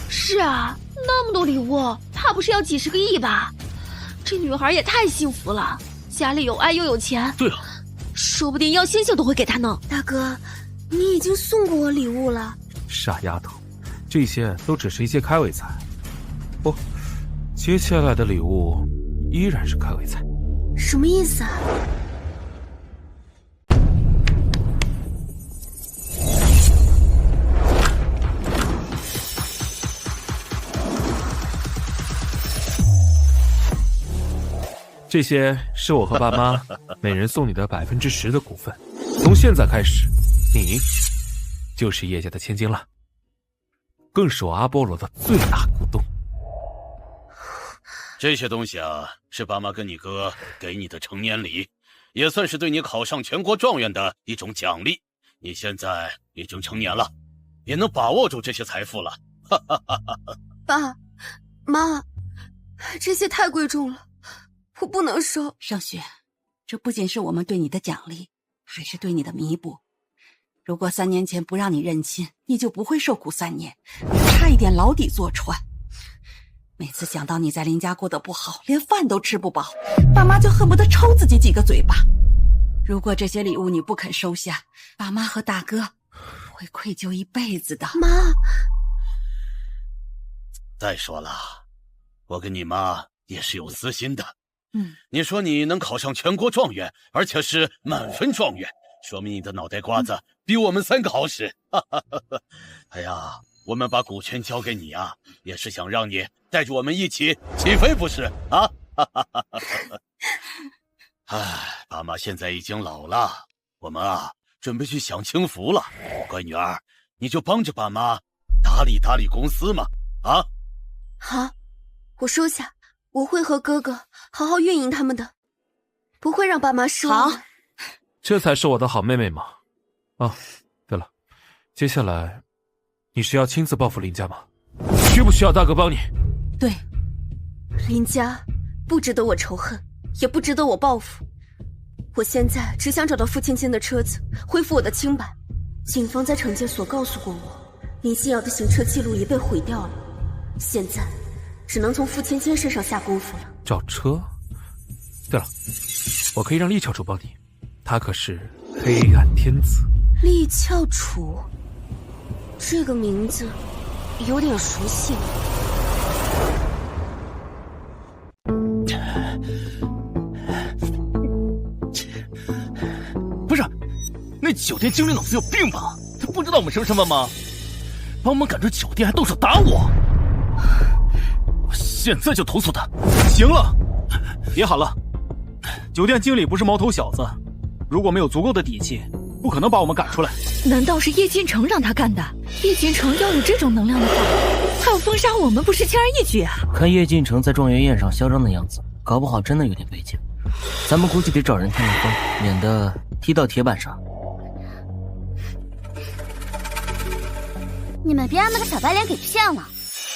是啊，那么多礼物，怕不是要几10个亿吧？这女孩也太幸福了，家里有爱又有钱。对啊，说不定要星星都会给她呢。大哥，你已经送过我礼物了。什傻丫头，这些都只是一些开胃菜。不，接下来的礼物依然是开胃菜。什么意思啊？这些是我和爸妈每人送你的10%的股份，从现在开始，你就是叶家的千金了，更是我阿波罗的最大股东。这些东西啊，是爸妈跟你哥给你的成年礼，也算是对你考上全国状元的一种奖励。你现在已经成年了，也能把握住这些财富了。爸妈，这些太贵重了，我不能收。盛雪，这不仅是我们对你的奖励，还是对你的弥补。如果3年前不让你认亲，你就不会受苦3年，你差一点牢底坐穿。每次想到你在林家过得不好，连饭都吃不饱，爸妈就恨不得抽自己几个嘴巴。如果这些礼物你不肯收下，爸妈和大哥会愧疚一辈子的。妈，再说了，我跟你妈也是有私心的。你说你能考上全国状元，而且是满分状元，说明你的脑袋瓜子比我们3个好使。哎呀，我们把股权交给你啊，也是想让你带着我们一起起飞，不是啊？哎，爸妈现在已经老了，我们啊准备去享清福了。乖女儿，你就帮着爸妈打理打理公司嘛，啊？好，我收下，我会和哥哥好好运营他们的，不会让爸妈失望。好，这才是我的好妹妹嘛。啊，对了，接下来你是要亲自报复林家吗？需不需要大哥帮你？对，林家不值得我仇恨，也不值得我报复。我现在只想找到傅芊芊的车子，恢复我的清白。警方在惩戒所告诉过我，林心瑶的行车记录也被毁掉了，现在只能从傅芊芊身上下功夫了。找车？对了，我可以让厉翘楚帮你，他可是黑暗天子。厉翘楚，这个名字有点熟悉。不是，那酒店经理脑子有病吧？他不知道我们什么身份吗？把我们赶出酒店还动手打我！我现在就投诉他。行了，别喊了。酒店经理不是毛头小子，如果没有足够的底气，不可能把我们赶出来。难道是叶进城让他干的？叶进城要有这种能量的话，他要封杀我们不是轻而易举啊！看叶进城在状元宴上嚣张的样子，搞不好真的有点背劲。咱们估计得找人通通风，免得踢到铁板上。你们别让那个小白脸给骗了，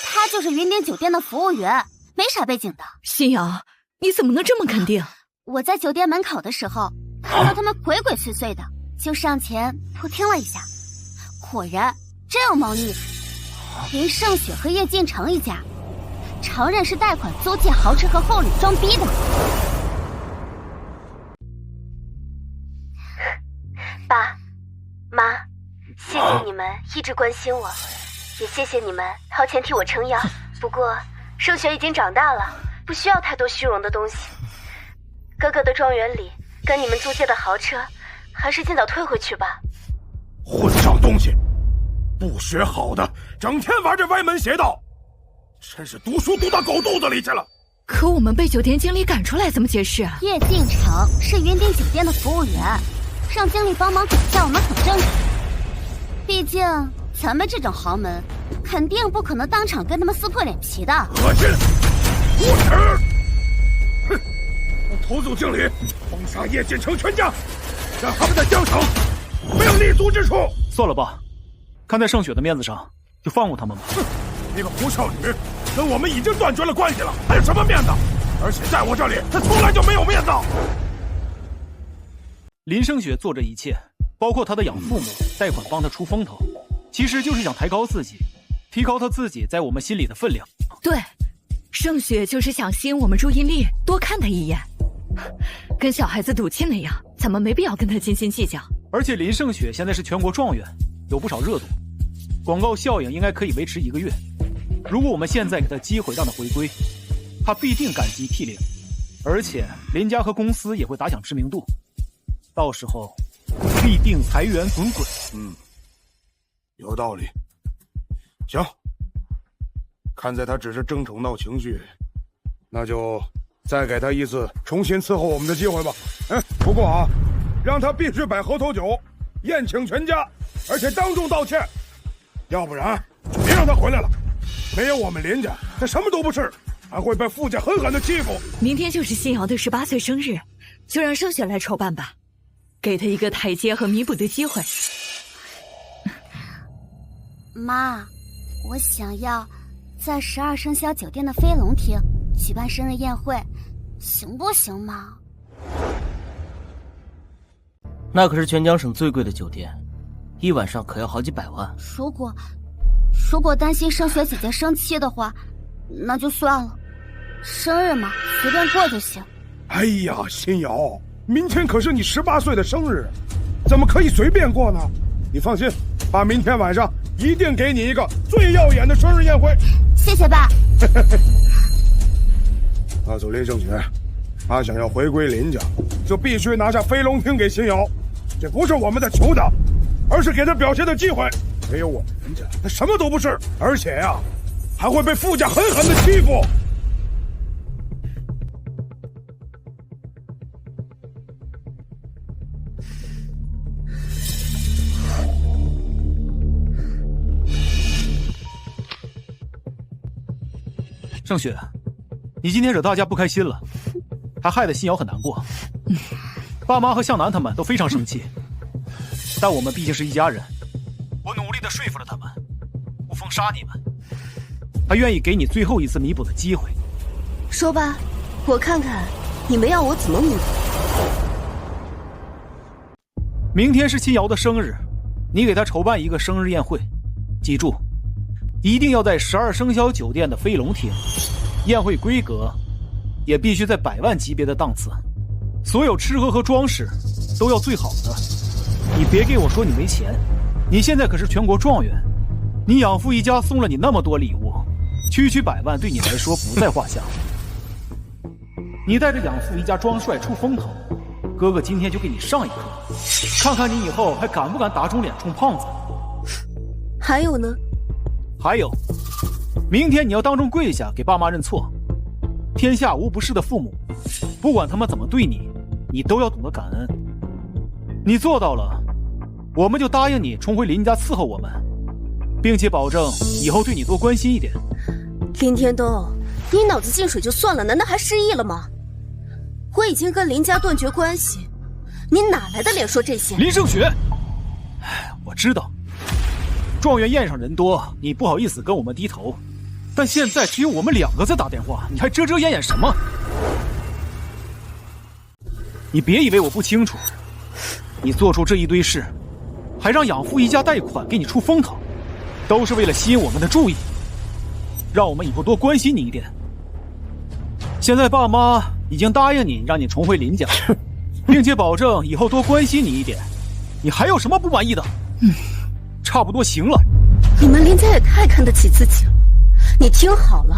他就是云顶酒店的服务员，没啥背景的。新瑶，你怎么能这么肯定？我在酒店门口的时候看到他们鬼鬼祟祟的，就上前偷听了一下，果然真有猫腻。林胜雪和叶进城一家承认是贷款租借豪车和厚礼装逼的。爸妈，谢谢你们一直关心我，也谢谢你们掏钱替我撑腰。不过盛雪已经长大了，不需要太多虚荣的东西。哥哥的状元礼跟你们租借的豪车，还是尽早退回去吧。混账东西，不学好的，整天玩着歪门邪道，真是读书读到狗肚子里去了。可我们被酒店经理赶出来，怎么解释啊？叶进城是云顶酒店的服务员，让经理帮忙管教我们很正常。毕竟咱们这种豪门，肯定不可能当场跟他们撕破脸皮的。恶心，无耻！哼，我投诉经理，封杀叶进城全家，让他们在江城没有立足之处。算了吧，看在盛雪的面子上，就放过他们吧。哼，那个胡少女跟我们已经断绝了关系了，还有什么面子？而且在我这里，她从来就没有面子。林胜雪做这一切，包括他的养父母贷款帮他出风头，其实就是想抬高自己，提高他自己在我们心里的分量。对，盛雪就是想吸引我们注意力，多看他一眼，跟小孩子赌气那样，咱们没必要跟他斤斤计较。而且林胜雪现在是全国状元，有不少热度，广告效应应该可以维持1个月。如果我们现在给他机会让他回归，他必定感激涕零，而且林家和公司也会打响知名度，到时候必定财源滚滚。有道理。行，看在他只是争宠闹情绪，那就再给他一次重新伺候我们的机会吧。不过啊，让他必须摆猴头酒，宴请全家，而且当众道歉，要不然就别让他回来了。没有我们林家，他什么都不是，还会被傅家狠狠的欺负。明天就是新瑶的18岁生日，就让盛雪来筹办吧，给他一个台阶和弥补的机会。妈，我想要在12生肖酒店的飞龙厅举办生日宴会，行不行嘛？那可是全江省最贵的酒店，一晚上可要好几百万。如果担心盛雪姐姐生气的话，那就算了。生日嘛，随便过就行。哎呀，新瑶，明天可是你18岁的生日，怎么可以随便过呢？你放心，爸明天晚上一定给你一个最耀眼的生日宴会。谢谢爸。告诉林胜雪，他想要回归林家，就必须拿下飞龙厅给新瑶。这不是我们在求他，而是给他表现的机会。没有我们林家，他什么都不是，而且呀，还会被傅家狠狠的欺负。盛雪，你今天惹大家不开心了，还害得新瑶很难过。爸妈和向南他们都非常生气，但我们毕竟是一家人，我努力地说服了他们，不封杀你们，还愿意给你最后一次弥补的机会。说吧，我看看你们要我怎么弥补。明天是新瑶的生日，你给她筹办一个生日宴会，记住，一定要在12生肖酒店的飞龙厅，宴会规格也必须在100万级别的档次，所有吃喝和装饰都要最好的。你别给我说你没钱，你现在可是全国状元，你养父一家送了你那么多礼物，区区100万对你来说不在话下。你带着养父一家装帅出风头，哥哥今天就给你上一课，看看你以后还敢不敢打肿脸充胖子。还有呢？还有，明天你要当众跪下给爸妈认错。天下无不是的父母，不管他们怎么对你，你都要懂得感恩。你做到了，我们就答应你重回林家伺候我们，并且保证以后对你多关心一点。林天东，你脑子进水就算了，难道还失忆了吗？我已经跟林家断绝关系，你哪来的脸说这些？林胜雪，我知道状元宴上人多，你不好意思跟我们低头，但现在只有我们2个在打电话，你还遮遮掩掩什么？你别以为我不清楚，你做出这一堆事，还让养父一家贷款给你出风头，都是为了吸引我们的注意，让我们以后多关心你一点。现在爸妈已经答应你，让你重回林家，并且保证以后多关心你一点，你还有什么不满意的？差不多行了。你们林家也太看得起自己了。你听好了，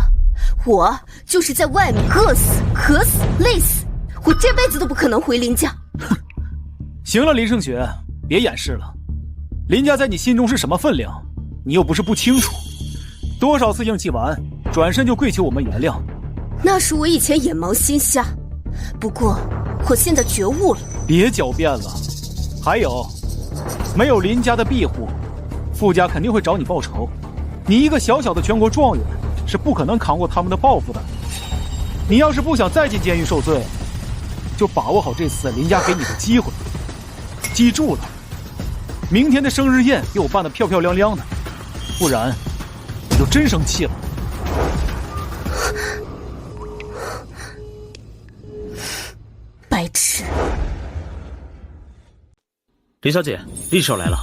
我就是在外面饿死、渴死、累死，我这辈子都不可能回林家。行了，林胜雪，别掩饰了。林家在你心中是什么分量，你又不是不清楚。多少次硬气完，转身就跪求我们原谅。那是我以前眼盲心瞎，不过我现在觉悟了。别狡辩了。还有，没有林家的庇护，傅家肯定会找你报仇。你一个小小的全国状元，是不可能扛过他们的报复的。你要是不想再进监狱受罪，就把握好这次林家给你的机会。记住了，明天的生日宴给我办得漂漂亮亮的，不然我就真生气了。白痴！林小姐，厉少来了。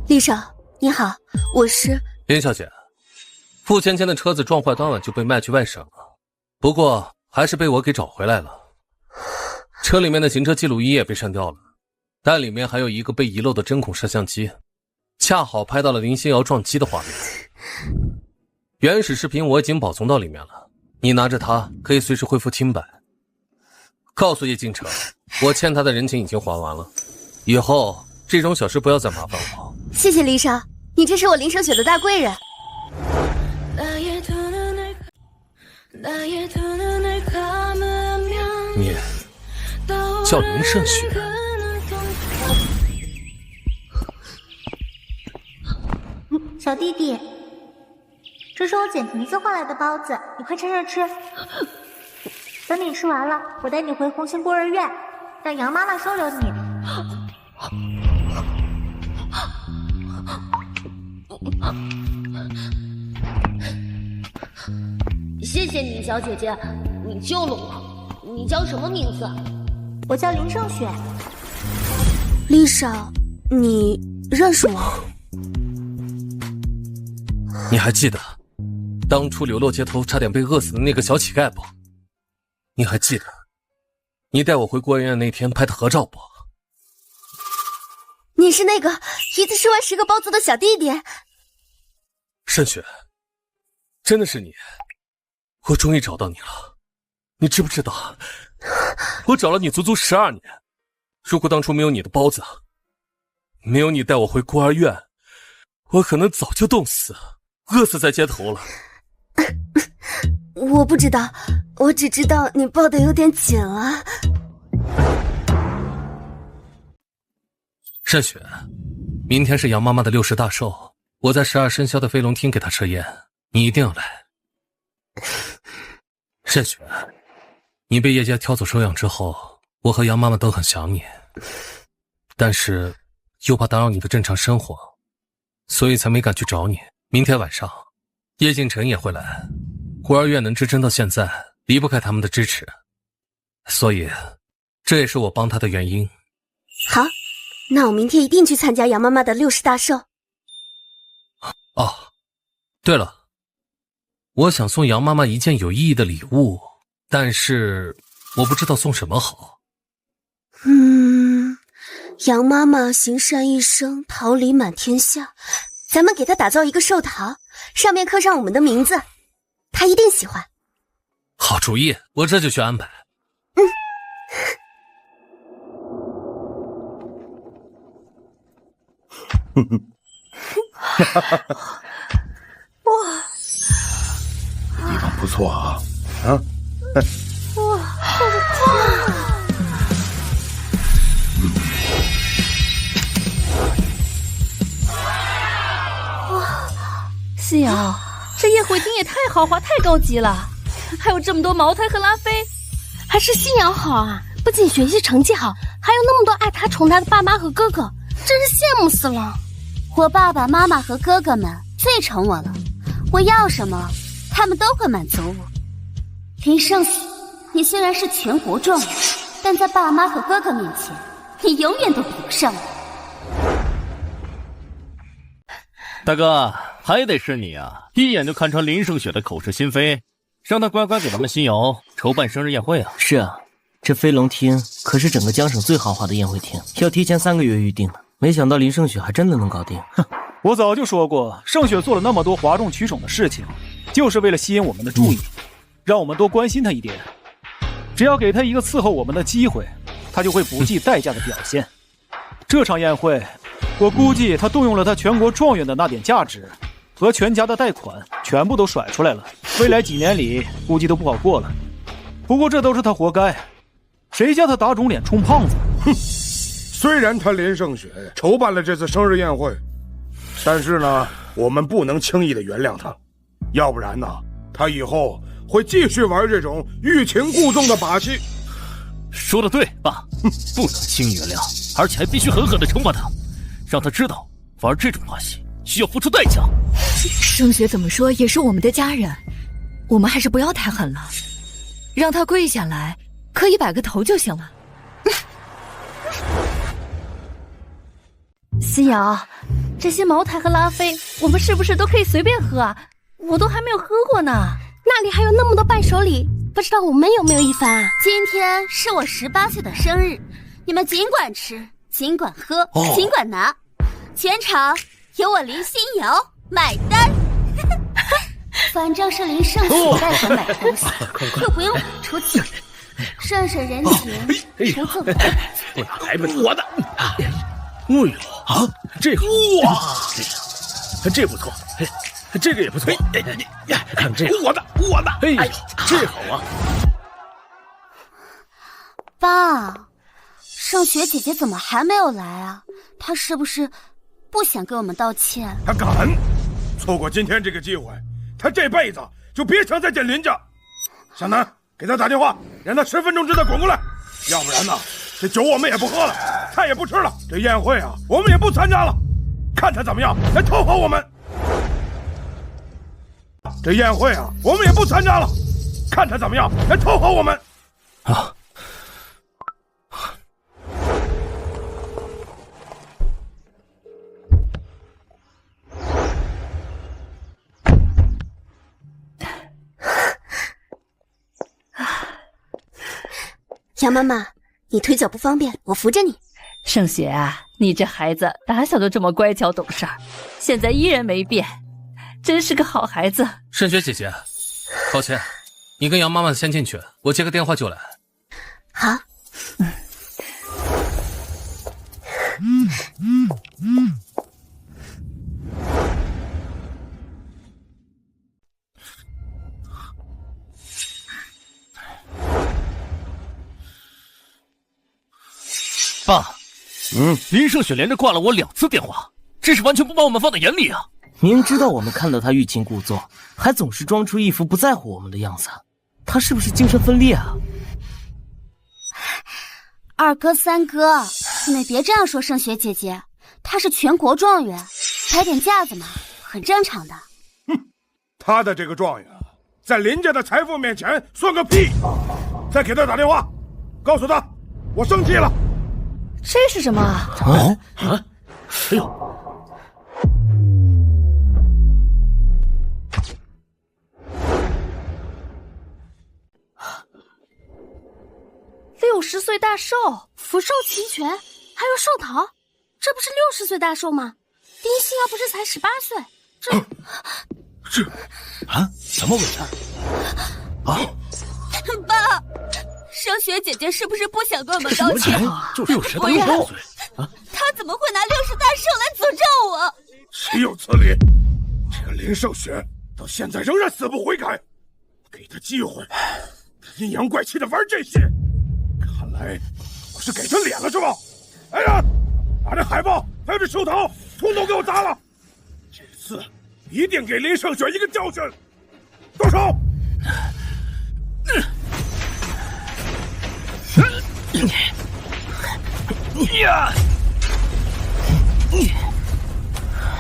厉少，你好，我是林小姐，傅芊芊的车子撞坏当晚就被卖去外省了，不过还是被我给找回来了。车里面的行车记录仪也被删掉了，但里面还有一个被遗漏的针孔摄像机，恰好拍到了林心瑶撞击的画面。原始视频我已经保存到里面了，你拿着它可以随时恢复清白。告诉叶敬哲，我欠他的人情已经还完了，以后这种小事不要再麻烦我。谢谢林少，你这是我林胜雪的大贵人。你叫林胜雪？小弟弟，这是我捡瓶子换来的包子，你快趁热吃。等你吃完了，我带你回红星孤儿院，让杨妈妈收留你。谢谢你，小姐姐，你救了我。你叫什么名字？我叫林胜雪。丽莎，你认识我？你还记得当初流落街头差点被饿死的那个小乞丐不？你还记得你带我回孤儿院那天拍的合照不？你是那个一次吃完10个包子的小弟弟。胜雪，真的是你，我终于找到你了。你知不知道我找了你足足12年，如果当初没有你的包子，没有你带我回孤儿院，我可能早就冻死饿死在街头了。我不知道，我只知道你抱得有点紧了。胜雪，明天是杨妈妈的60大寿，我在12生肖的飞龙厅给她设宴，你一定要来。胜雪，你被叶家挑走收养之后，我和杨妈妈都很想你，但是又怕打扰你的正常生活，所以才没敢去找你。明天晚上叶敬晨也会来，孤儿院能支撑到现在离不开他们的支持，所以这也是我帮他的原因。好，那我明天一定去参加杨妈妈的60大寿。哦，对了，我想送杨妈妈一件有意义的礼物，但是我不知道送什么好。杨妈妈行善一生，桃李满天下，咱们给她打造一个寿桃，上面刻上我们的名字，她一定喜欢。好主意，我这就去安排。哇，地方不错啊！哇，好快！哇，心瑶，这宴会厅也太豪华、太高级了，还有这么多茅台和拉菲，还是心瑶好啊！不仅学习成绩好，还有那么多爱她宠她的爸妈和哥哥，真是羡慕死了。我爸爸妈妈和哥哥们最宠我了，我要什么，他们都会满足我。林胜雪，你虽然是全国状元，但在爸妈和哥哥面前，你永远都比不上我。大哥，还得是你啊！一眼就看穿林胜雪的口是心非，让他乖乖给咱们新瑶筹办生日宴会啊！是啊，这飞龙厅可是整个江省最豪华的宴会厅，要提前3个月预定的。没想到林胜雪还真的能搞定。哼，我早就说过，胜雪做了那么多哗众取宠的事情，就是为了吸引我们的注意，让我们多关心她一点。只要给她一个伺候我们的机会，她就会不计代价的表现。这场宴会，我估计她动用了她全国状元的那点价值，和全家的贷款全部都甩出来了。未来几年里，估计都不好过了。不过这都是她活该，谁叫她打肿脸充胖子？哼！虽然他林胜雪筹办了这次生日宴会，但是呢，我们不能轻易的原谅他，要不然呢，他以后会继续玩这种欲擒故纵的把戏。说得对，爸，不能轻易原谅，而且还必须狠狠的惩罚他，让他知道玩这种把戏需要付出代价。胜雪怎么说也是我们的家人，我们还是不要太狠了，让他跪下来磕100个头就行了。心瑶，这些茅台和拉菲，我们是不是都可以随便喝啊？我都还没有喝过呢。那里还有那么多伴手礼，不知道我们有没有一番啊？今天是我18岁的生日，你们尽管吃，尽管喝，尽管拿，全场由我林心瑶买单。反正是林胜雪带头买东西，又不用我出钱，顺顺人情，除自我。不拿牌不我的。哎呦啊，这好哇，这不错，这个也不错。看这个，我的。哎呦，这好啊。爸，盛雪姐姐怎么还没有来啊？她是不是不想跟我们道歉？她敢！错过今天这个机会，她这辈子就别想再见林家。小南，给她打电话，让她10分钟之内滚过来，要不然呢，这酒我们也不喝了，菜也不吃了，这宴会啊，我们也不参加了。看她怎么样来讨好我们。这宴会啊，我们也不参加了，看她怎么样来讨好我们。啊！杨妈妈，你腿脚不方便，我扶着你。盛雪啊，你这孩子打小就这么乖巧懂事儿，现在依然没变，真是个好孩子。盛雪姐姐，抱歉，你跟杨妈妈先进去，我接个电话就来。好。爸，林胜雪连着挂了我2次电话，这是完全不把我们放在眼里啊！明知道我们看到他欲擒故纵，还总是装出一副不在乎我们的样子，他是不是精神分裂啊？二哥、三哥，你们别这样说盛雪姐姐，她是全国状元，摆点架子嘛，很正常的。她的这个状元，在林家的财富面前算个屁！再给她打电话，告诉她我生气了。这是什么？哎呦！60岁大寿，福寿齐全，还有寿桃，这不是60岁大寿吗？林心瑶不是才18岁，这啊，怎么回事？啊！爸，盛雪姐姐是不是不想跟我们道歉？就是60大寿啊！她怎么会拿60大寿来诅咒我？岂有此理！这个林胜雪到现在仍然死不悔改，给他机会，阴阳怪气的玩这些，看来我是给他脸了是吧？哎呀，把这海报还有这寿桃统统给我砸了！这次一定给林胜雪一个教训！动手！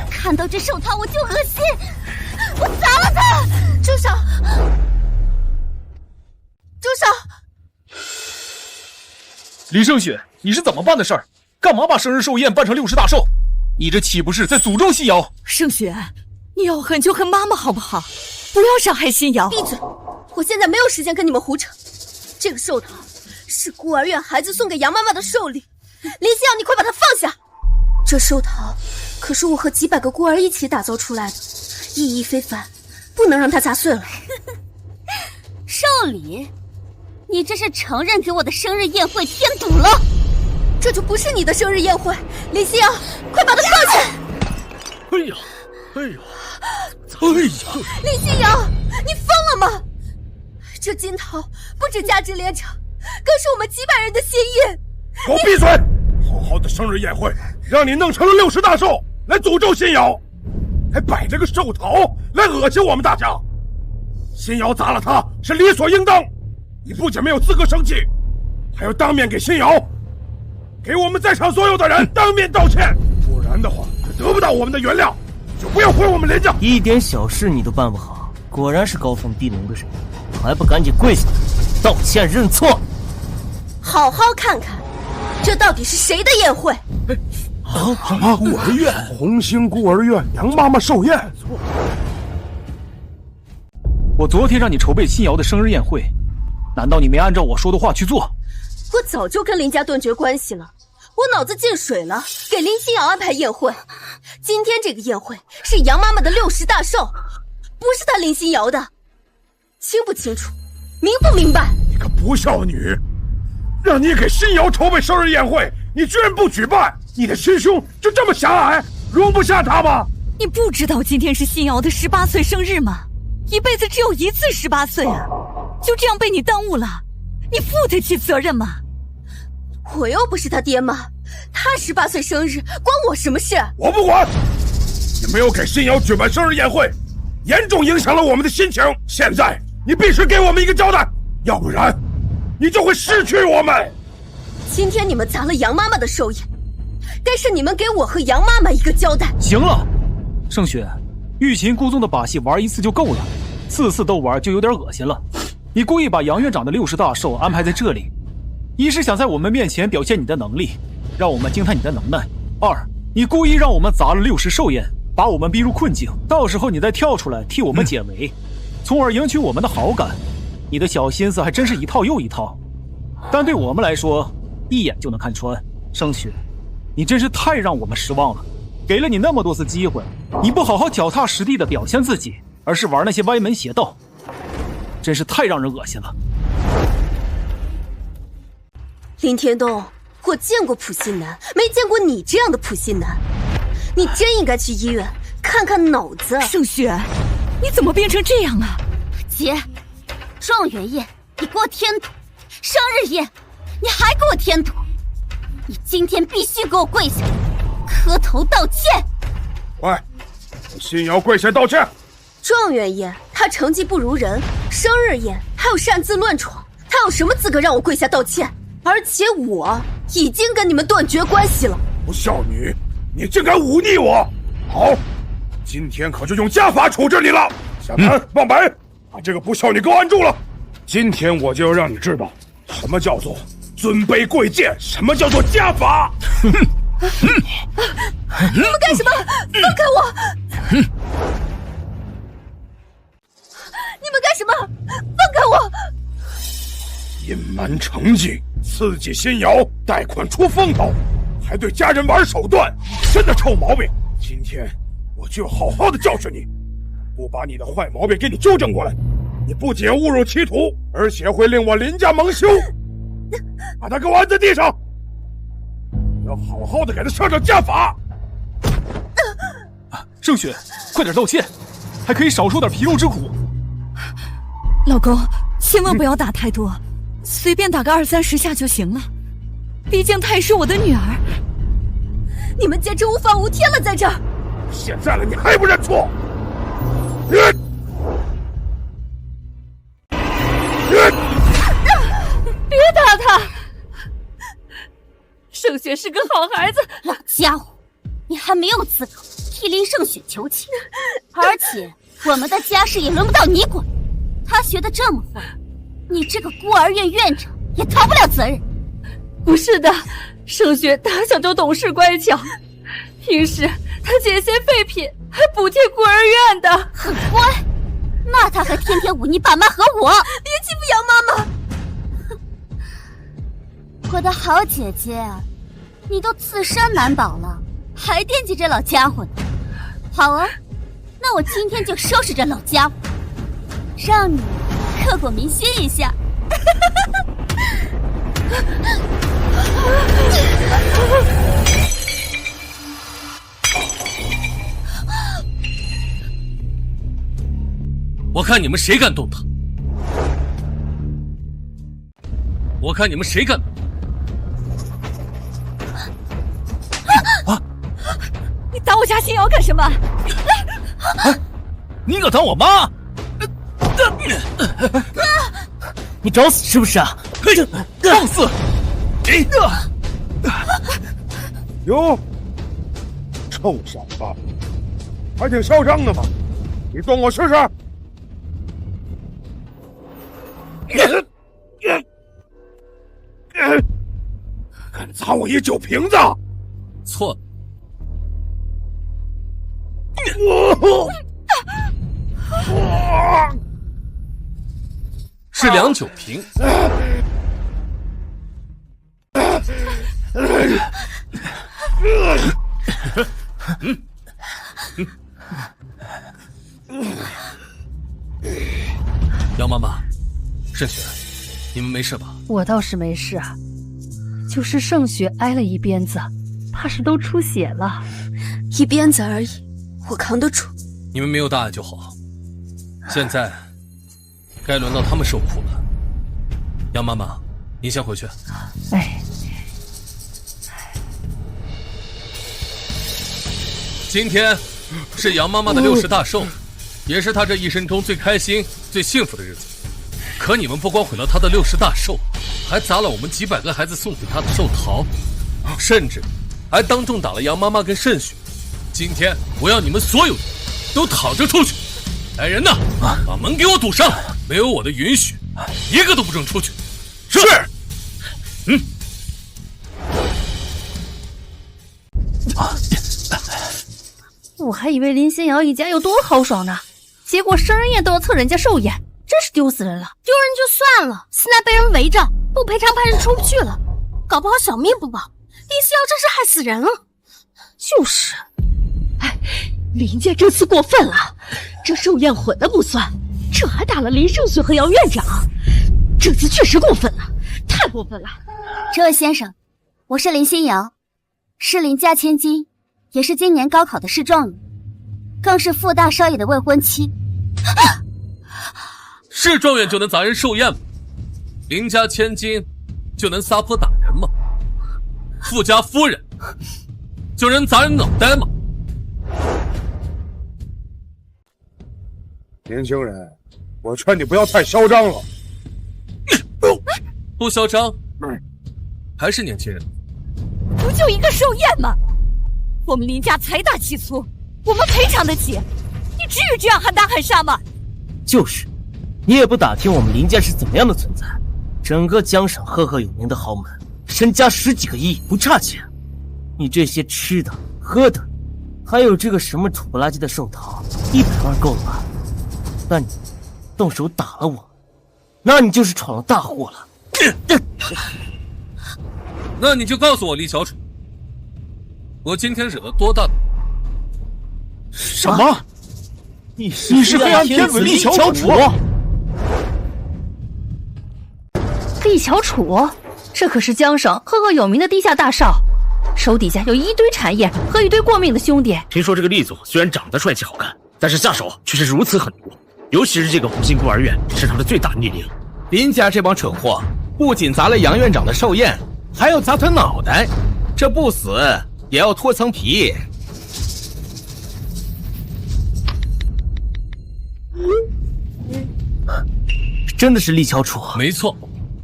看到这寿桃我就恶心，我砸了他！住手！住手！林胜雪，你是怎么办的事儿？干嘛把生日寿宴办成60大寿？你这岂不是在诅咒心瑶？盛雪，你要恨就恨妈妈好不好？不要伤害心瑶。闭嘴！我现在没有时间跟你们胡扯。这个寿桃是孤儿院孩子送给杨妈妈的寿礼，林心瑶，你快把它放下！这寿桃可是我和几百个孤儿一起打造出来的，意义非凡，不能让它砸碎了。寿礼？你这是承认给我的生日宴会添堵了？这就不是你的生日宴会，林心瑶，快把它放下！哎呀，哎呀，林心瑶，你疯了吗？这金桃不止价值连城，更是我们几百人的心意。给我闭嘴！好好的生日宴会，让你弄成了60大寿来诅咒心瑶，还摆着个寿桃来恶心我们大家。心瑶砸了他是理所应当，你不仅没有资格生气，还要当面给心瑶，给我们在场所有的人当面道歉，不然的话得不到我们的原谅，就不要回我们林家。一点小事你都办不好，果然是高峰低能的人，还不赶紧跪下道歉认错？好好看看，这到底是谁的宴会？什么孤儿院？红星孤儿院杨妈妈寿宴。我昨天让你筹备新瑶的生日宴会，难道你没按照我说的话去做？我早就跟林家断绝关系了，我脑子进水了，给林心瑶安排宴会。今天这个宴会是杨妈妈的60大寿，不是她林心瑶的，清不清楚？明不明白？你个不孝女，让你给心瑶筹备生日宴会，你居然不举办，你的心胸就这么狭隘，容不下她吗？你不知道今天是心瑶的18岁生日吗？一辈子只有一次18岁啊，就这样被你耽误了，你负得起责任吗？我又不是他爹妈，他18岁生日关我什么事？我不管！你没有给心瑶举办生日宴会，严重影响了我们的心情。现在你必须给我们一个交代，要不然你就会失去我们。今天你们砸了杨妈妈的寿宴，该是你们给我和杨妈妈一个交代。行了，盛雪，欲擒故纵的把戏玩一次就够了，次次都玩就有点恶心了。你故意把杨院长的60大寿安排在这里，一是想在我们面前表现你的能力，让我们惊叹你的能耐；二，你故意让我们砸了60寿宴，把我们逼入困境，到时候你再跳出来替我们解围，从而赢取我们的好感。你的小心思还真是一套又一套，但对我们来说，一眼就能看穿。盛雪，你真是太让我们失望了。给了你那么多次机会，你不好好脚踏实地的表现自己，而是玩那些歪门邪道，真是太让人恶心了。林天东，我见过普信男，没见过你这样的普信男。你真应该去医院看看脑子。盛雪，你怎么变成这样啊？姐，状元宴你给我添堵，生日宴你还给我添堵，你今天必须给我跪下磕头道歉。喂，心瑶跪下道歉。状元宴他成绩不如人，生日宴还有擅自乱闯，他有什么资格让我跪下道歉？而且我已经跟你们断绝关系了。不孝女，你竟敢忤逆我！好，今天可就用家法处置你了。小南、望白，把这个不孝女给我按住了。今天我就要让你知道，什么叫做尊卑贵贱，什么叫做家法。你们干什么？放开我！你们干什么？放开我！隐瞒成绩，刺激心瑶，贷款出风头，还对家人玩手段，真的臭毛病！今天我就要好好的教训你，不把你的坏毛病给你纠正过来，你不仅误入歧途，而且会令我林家蒙羞。把他给我按在地上，要好好的给他上上家法。盛雪，快点道歉，还可以少受点皮肉之苦。老公，千万不要打太多，随便打个20-30下就行了。毕竟她也是我的女儿。你们简直无法无天了，在这儿。现在了，你还不认错？别打他！盛雪是个好孩子。老家伙，你还没有资格替林盛雪求情，而且我们的家事也轮不到你管。他学得这么坏，你这个孤儿院院长也逃不了责任。不是的，盛雪打小就懂事乖巧，平时他捡些废品还补贴孤儿院的，很乖。那他还天天忤逆爸妈和我。别欺负杨妈妈！我的好姐姐，你都自身难保了，还惦记这老家伙呢。好啊，那我今天就收拾这老家伙，让你刻骨铭心一下。我看你们谁敢动他！我看你们谁敢！你打我家心瑶干什么？你敢打我妈？你找死是不是啊？放肆！哟，臭小子，还挺嚣张的嘛！你动我试试！敢砸我一酒瓶子！错了。是梁九平。杨妈妈，盛雪，你们没事吧？我倒是没事啊，就是盛雪挨了一鞭子，怕是都出血了。一鞭子而已，我扛得住。你们没有大碍就好。现在该轮到他们受苦了。杨妈妈，您先回去。哎，今天是杨妈妈的60大寿，也是她这一生中最开心、最幸福的日子。可你们不光毁了她的60大寿，还砸了我们几百个孩子送给她的寿桃，甚至还当众打了杨妈妈跟盛雪。今天我要你们所有人都躺着出去。来人呐，把门给我堵上！没有我的允许，一个都不准出去。是。我还以为林心瑶一家有多豪爽呢，结果生日宴都要蹭人家寿宴，真是丢死人了。丢人就算了，现在被人围着，不赔偿派人出不去了，搞不好小命不保。林思瑶真是害死人了。就是，哎，林家这次过分了，这寿宴混的不算，这还打了林胜雪和杨院长，这次确实过分了，太过分了。这位先生，我是林心瑶，是林家千金，也是今年高考的试状元，更是傅大少爷的未婚妻。是状元就能砸人寿宴吗？林家千金就能撒泼打人吗？傅家夫人就能砸人脑袋吗？年轻人，我劝你不要太嚣张了。不嚣张，还是年轻人。不就一个寿宴吗？我们林家财大气粗，我们赔偿得起。你至于这样喊打喊杀吗？就是，你也不打听我们林家是怎么样的存在，整个江省赫赫有名的豪门，身家10几个亿，不差钱。你这些吃的、喝的，还有这个什么土不拉几的寿桃，100万够了吧？那你动手打了我，那你就是闯了大祸了。那你就告诉我，李小楚，我今天惹了多大的？什么？你是黑暗天子厉小楚？厉小楚，这可是江省赫赫有名的地下大少，手底下有一堆产业和一堆过命的兄弟。听说这个厉总虽然长得帅气好看，但是下手却是如此狠毒，尤其是这个红星孤儿院是他的最大逆鳞。林家这帮蠢货，不仅砸了杨院长的寿宴，还要砸他脑袋，这不死也要脱层皮。真的是厉乔楚？没错，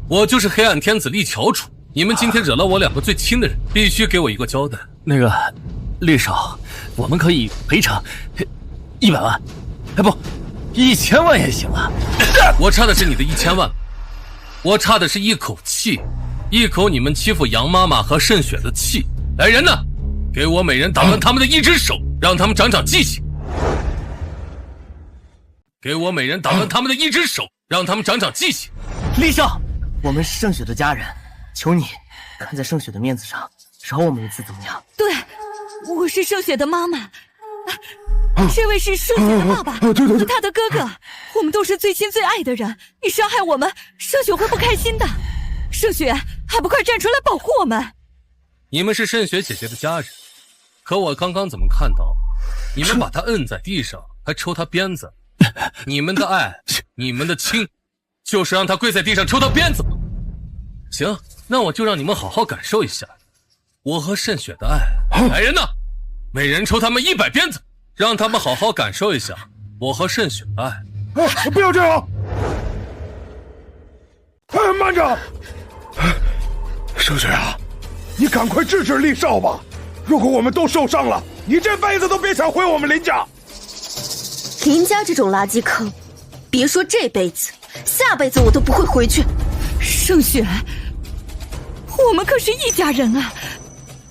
我就是黑暗天子厉乔楚。你们今天惹了我2个最亲的人，必须给我一个交代。那个，厉少，我们可以赔偿100万，哎不，1000万也行啊。我差的是你的1000万，我差的是一口气，一口你们欺负杨妈妈和盛雪的气。来人呐，给我每人打断他们的1只手，让他们长长记性。给我每人打断他们的1只手，让他们长长记性。厉少，我们是盛雪的家人，求你看在盛雪的面子上，饶我们一次怎么样？对，我是盛雪的妈妈，这位是盛雪的爸爸，对，他的哥哥，我们都是最亲最爱的人，你伤害我们，盛雪会不开心的。盛雪，还不快站出来保护我们！你们是盛雪姐姐的家人，可我刚刚怎么看到你们把她摁在地上，还抽她鞭子？你们的爱，你们的亲，就是让她跪在地上抽她鞭子吗？行，那我就让你们好好感受一下我和盛雪的爱。来人呐，每人抽他们100鞭子，让他们好好感受一下我和盛雪的爱。不要这样！慢着！盛雪啊，你赶快治治厉少吧！如果我们都受伤了，你这辈子都别想回我们林家。林家这种垃圾坑，别说这辈子，下辈子我都不会回去。盛雪，我们可是一家人啊，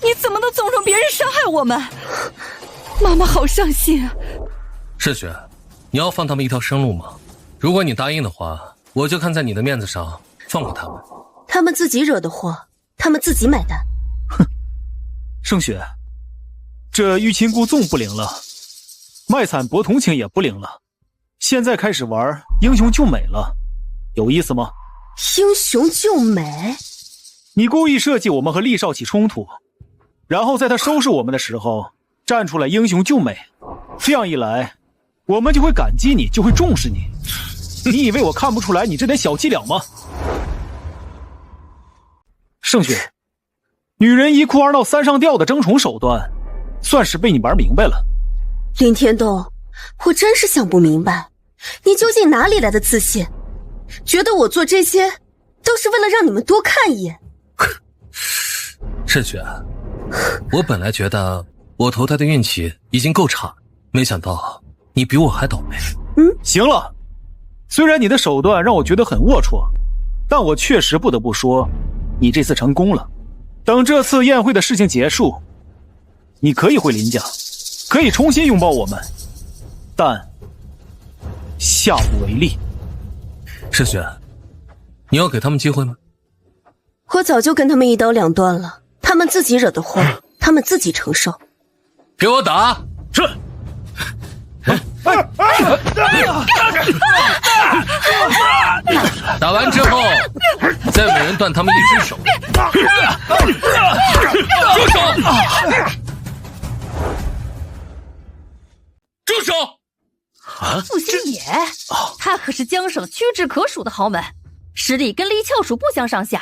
你怎么能纵容别人伤害我们？妈妈好伤心啊！盛雪，你要放他们一条生路吗？如果你答应的话，我就看在你的面子上放过他们。他们自己惹的祸，他们自己买单。哼，盛雪，这欲擒故纵不灵了，卖惨博同情也不灵了，现在开始玩英雄救美了，有意思吗？英雄救美？你故意设计我们和厉少起冲突，然后在他收拾我们的时候站出来英雄救美，这样一来我们就会感激你，就会重视你。你以为我看不出来你这点小伎俩吗？盛雪，女人一哭二闹三上吊的争宠手段算是被你玩明白了。林天东，我真是想不明白，你究竟哪里来的自信，觉得我做这些都是为了让你们多看一眼？盛雪，我本来觉得我投胎的运气已经够差，没想到你比我还倒霉。行了，虽然你的手段让我觉得很龌龊，但我确实不得不说你这次成功了。等这次宴会的事情结束，你可以回林家，可以重新拥抱我们，但下不为例。盛雪，你要给他们机会吗？我早就跟他们一刀两断了，他们自己惹的祸，他们自己承受。给我打！是。打完之后，再每人断他们一只手。住手！住手！傅新野，他可是江省屈指可数的豪门，实力跟黎翘楚不相上下。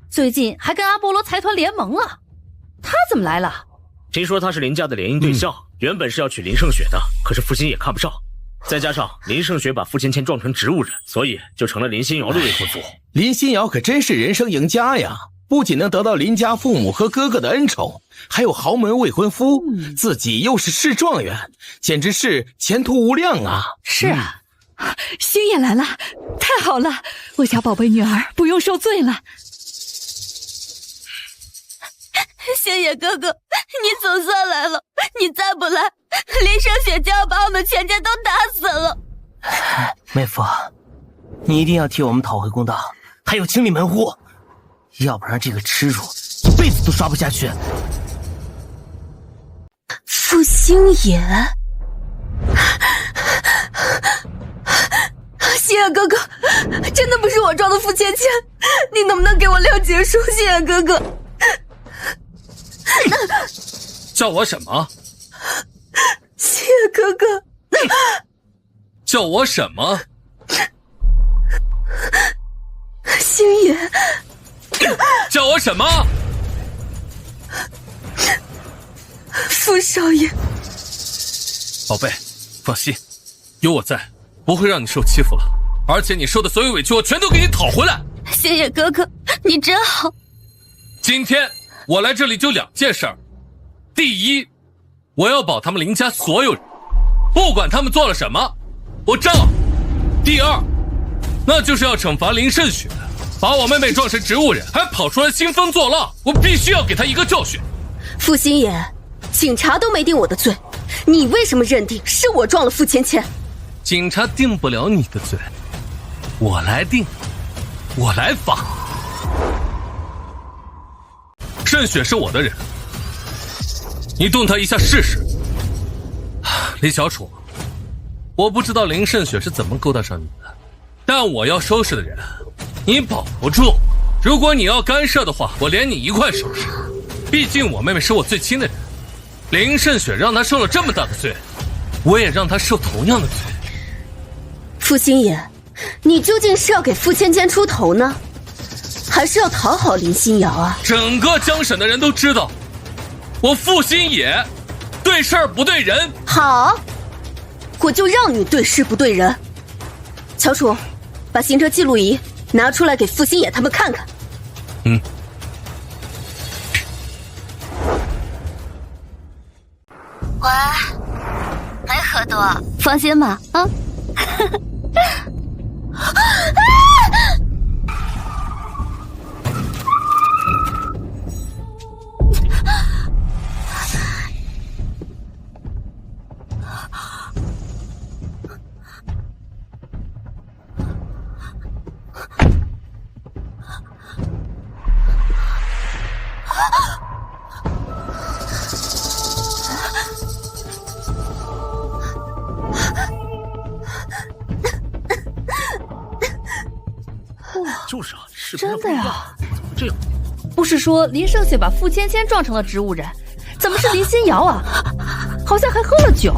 最近还跟阿波罗财团联盟了，他怎么来了？听说他是林家的联姻对象，原本是要娶林胜雪的，可是傅新野看不上，再加上林胜雪把傅芊芊撞成植物人，所以就成了林心瑶的未婚夫。林心瑶可真是人生赢家呀！不仅能得到林家父母和哥哥的恩宠，还有豪门未婚夫，自己又是市状元，简直是前途无量啊！是啊，星野来了，太好了，我家宝贝女儿不用受罪了。星野哥哥，你总算来了，你再不来，林胜雪就要把我们全家都打死了。妹夫，你一定要替我们讨回公道，还有清理门户，要不然这个耻辱一辈子都刷不下去。傅星野，星野哥哥，真的不是我撞的傅芊芊，你能不能给我谅解书？星野哥哥。叫我什么？星野哥哥。叫我什么？星野。叫我什么？傅少爷。宝贝，放心，有我在，不会让你受欺负了。而且你受的所有委屈，我全都给你讨回来。星野哥哥，你真好。今天我来这里就2件事儿。第一，我要保他们林家所有人，不管他们做了什么，我照。第二，那就是要惩罚林胜雪，把我妹妹撞成植物人，还跑出来兴风作浪，我必须要给他一个教训。傅星野，警察都没定我的罪，你为什么认定是我撞了傅芊芊？警察定不了你的罪，我来定，我来罚。胜雪是我的人，你动他一下试试。李小楚，我不知道林胜雪是怎么勾搭上你的，但我要收拾的人你保不住。如果你要干涉的话，我连你一块收拾。毕竟我妹妹是我最亲的人，林胜雪让她受了这么大的罪，我也让她受同样的罪。傅星野，你究竟是要给傅芊芊出头呢，还是要讨好林心瑶啊？整个江省的人都知道，我傅星野对事儿不对人。好，我就让你对事不对人。乔楚，把行车记录仪拿出来给傅星野他们看看。喂，没喝多，放心吧啊。就是啊，真的呀？怎么这样？不是说林胜雪把傅芊芊撞成了植物人，怎么是林心瑶啊？好像还喝了酒。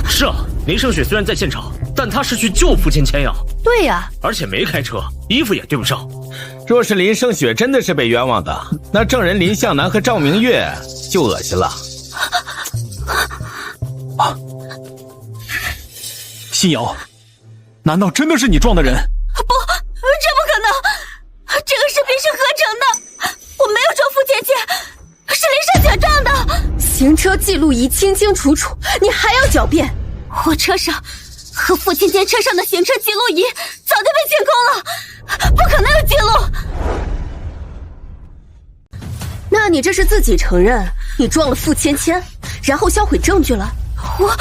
是啊，林胜雪虽然在现场，但她是去救傅芊芊呀。对呀，而且没开车，衣服也对不上。若是林胜雪真的是被冤枉的，那证人林向南和赵明月就恶心了。心瑶，难道真的是你撞的人？不，这不可能！这个视频是合成的，我没有撞傅芊芊，是林胜雪撞的。行车记录仪清清楚楚，你还要狡辩？我车上和傅芊芊车上的行车记录仪早就被清空了，不可能有记录。那你这是自己承认你撞了傅芊芊，然后销毁证据了？我。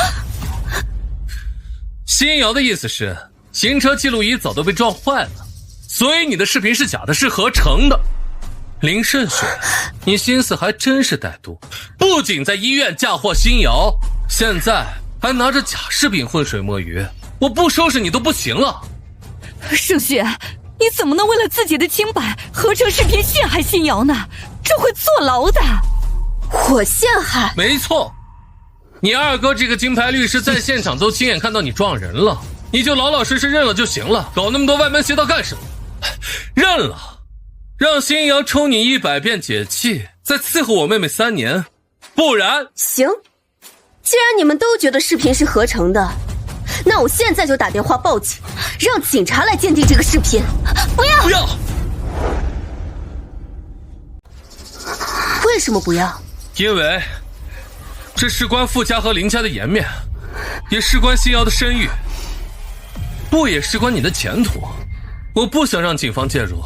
新瑶的意思是，行车记录仪早都被撞坏了，所以你的视频是假的，是合成的。林胜雪，你心思还真是歹毒，不仅在医院嫁祸新瑶，现在还拿着假视频浑水摸鱼，我不收拾你都不行了。胜雪，你怎么能为了自己的清白合成视频陷害新瑶呢？这会坐牢的。我陷害？没错。你二哥这个金牌律师在现场都亲眼看到你撞人了，你就老老实实认了就行了，搞那么多歪门邪道干什么？认了，让新瑶抽你100遍解气，再伺候我妹妹3年，不然……行，既然你们都觉得视频是合成的，那我现在就打电话报警，让警察来鉴定这个视频。不要！不要！为什么不要？因为这事关傅家和林家的颜面，也事关新瑶的声誉，不也事关你的前途。我不想让警方介入。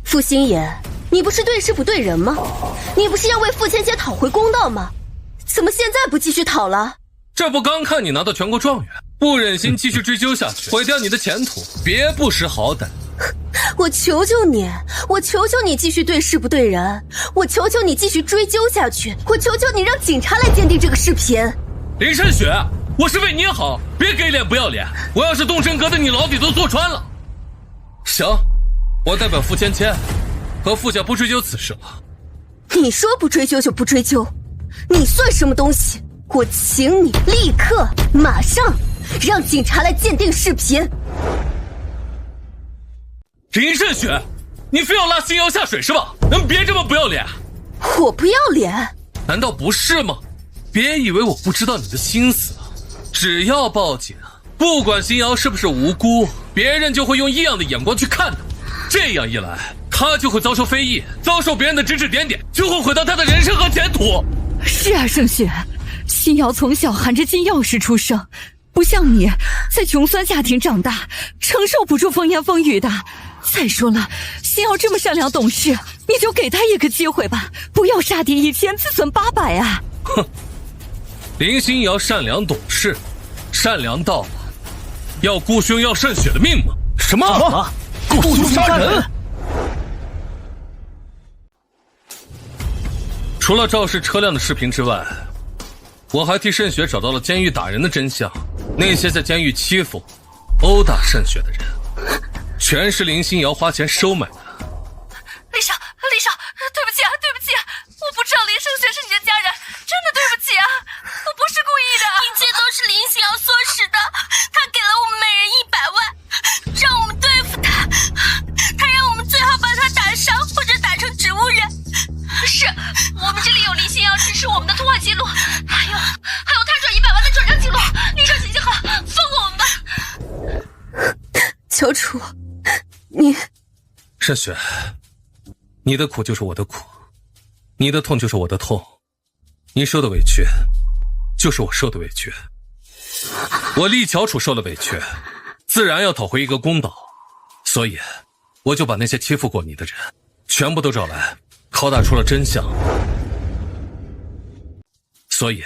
傅星野，你不是对事不对人吗？你不是要为傅芊芊讨回公道吗？怎么现在不继续讨了？这不刚看你拿到全国状元，不忍心继续追究下去，毁掉你的前途，别不识好歹。我求求你，我求求你继续对事不对人，我求求你继续追究下去，我求求你让警察来鉴定这个视频。林胜雪，我是为你好，别给脸不要脸，我要是动真格的你牢底都坐穿了。行，我代表傅芊芊和傅家不追究此事了。你说不追究就不追究，你算什么东西？我请你立刻马上让警察来鉴定视频。林胜雪，你非要拉新瑶下水是吧？能别这么不要脸？我不要脸？难道不是吗？别以为我不知道你的心思，只要报警，不管新瑶是不是无辜，别人就会用异样的眼光去看她。这样一来，她就会遭受非议，遭受别人的指指点点，就会毁掉她的人生和前途。是啊，胜雪，新瑶从小含着金钥匙出生，不像你在穷酸家庭长大，承受不住风言风语的。再说了，新瑶这么善良懂事，你就给她一个机会吧，不要杀敌1000，自损800啊！哼，林心瑶善良懂事，善良到了要顾兄要胜雪的命吗？什么？顾兄杀人？除了肇事车辆的视频之外，我还替胜雪找到了监狱打人的真相，那些在监狱欺负、殴打胜雪的人，全是林心瑶花钱收买的。李少，对不起啊，我不知道林胜雪是你的家人，真的对不起啊，我不是故意的，一切都是林心瑶唆使的，他给了我们每人100万，让我们对付他，他让我们最好把他打伤或者打成植物人。是我们这里有林心瑶指示我们的通话记录，还有他转100万的转账记录。李少，行好，放过我们吧。乔楚，你胜雪，你的苦就是我的苦，你的痛就是我的痛，你受的委屈就是我受的委屈。我厉乔楚受了委屈，自然要讨回一个公道，所以我就把那些欺负过你的人全部都找来，拷打出了真相。所以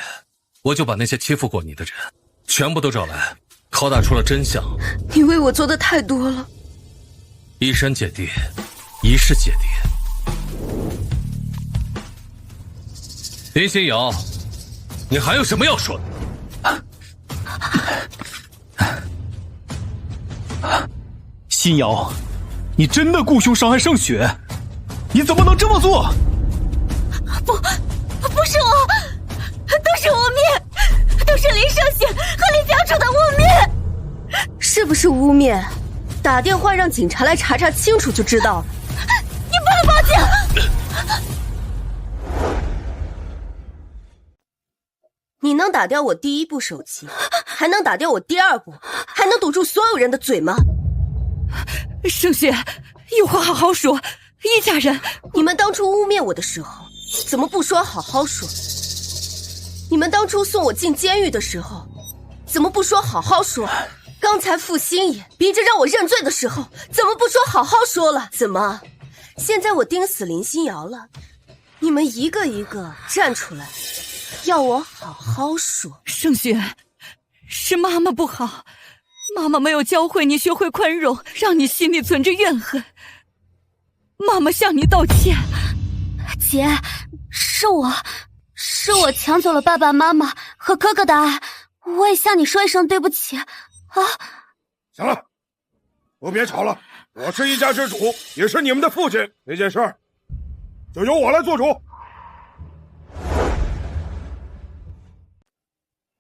我就把那些欺负过你的人全部都找来，拷打出了真相。你为我做的太多了，一山姐弟，一世姐弟。林心瑶，你还有什么要说的？心瑶，你真的雇凶伤害盛雪？你怎么能这么做？不是我，都是污蔑，都是林胜雪和林家主的污蔑。是不是污蔑？打电话让警察来查查清楚就知道了。你不能报警！你能打掉我第一部手机，还能打掉我第二部，还能堵住所有人的嘴吗？盛雪，有话好好说，一家人。你们当初污蔑我的时候，怎么不说好好说？你们当初送我进监狱的时候，怎么不说好好说？刚才傅星野逼着让我认罪的时候，怎么不说好好说了？怎么，现在我盯死林心瑶了，你们一个一个站出来，要我好好说？盛雪，是妈妈不好，妈妈没有教会你学会宽容，让你心里存着怨恨。妈妈向你道歉。姐，是我抢走了爸爸妈妈和哥哥的爱，我也向你说一声对不起。行了，都别吵了，我是一家之主，也是你们的父亲，这件事儿就由我来做主。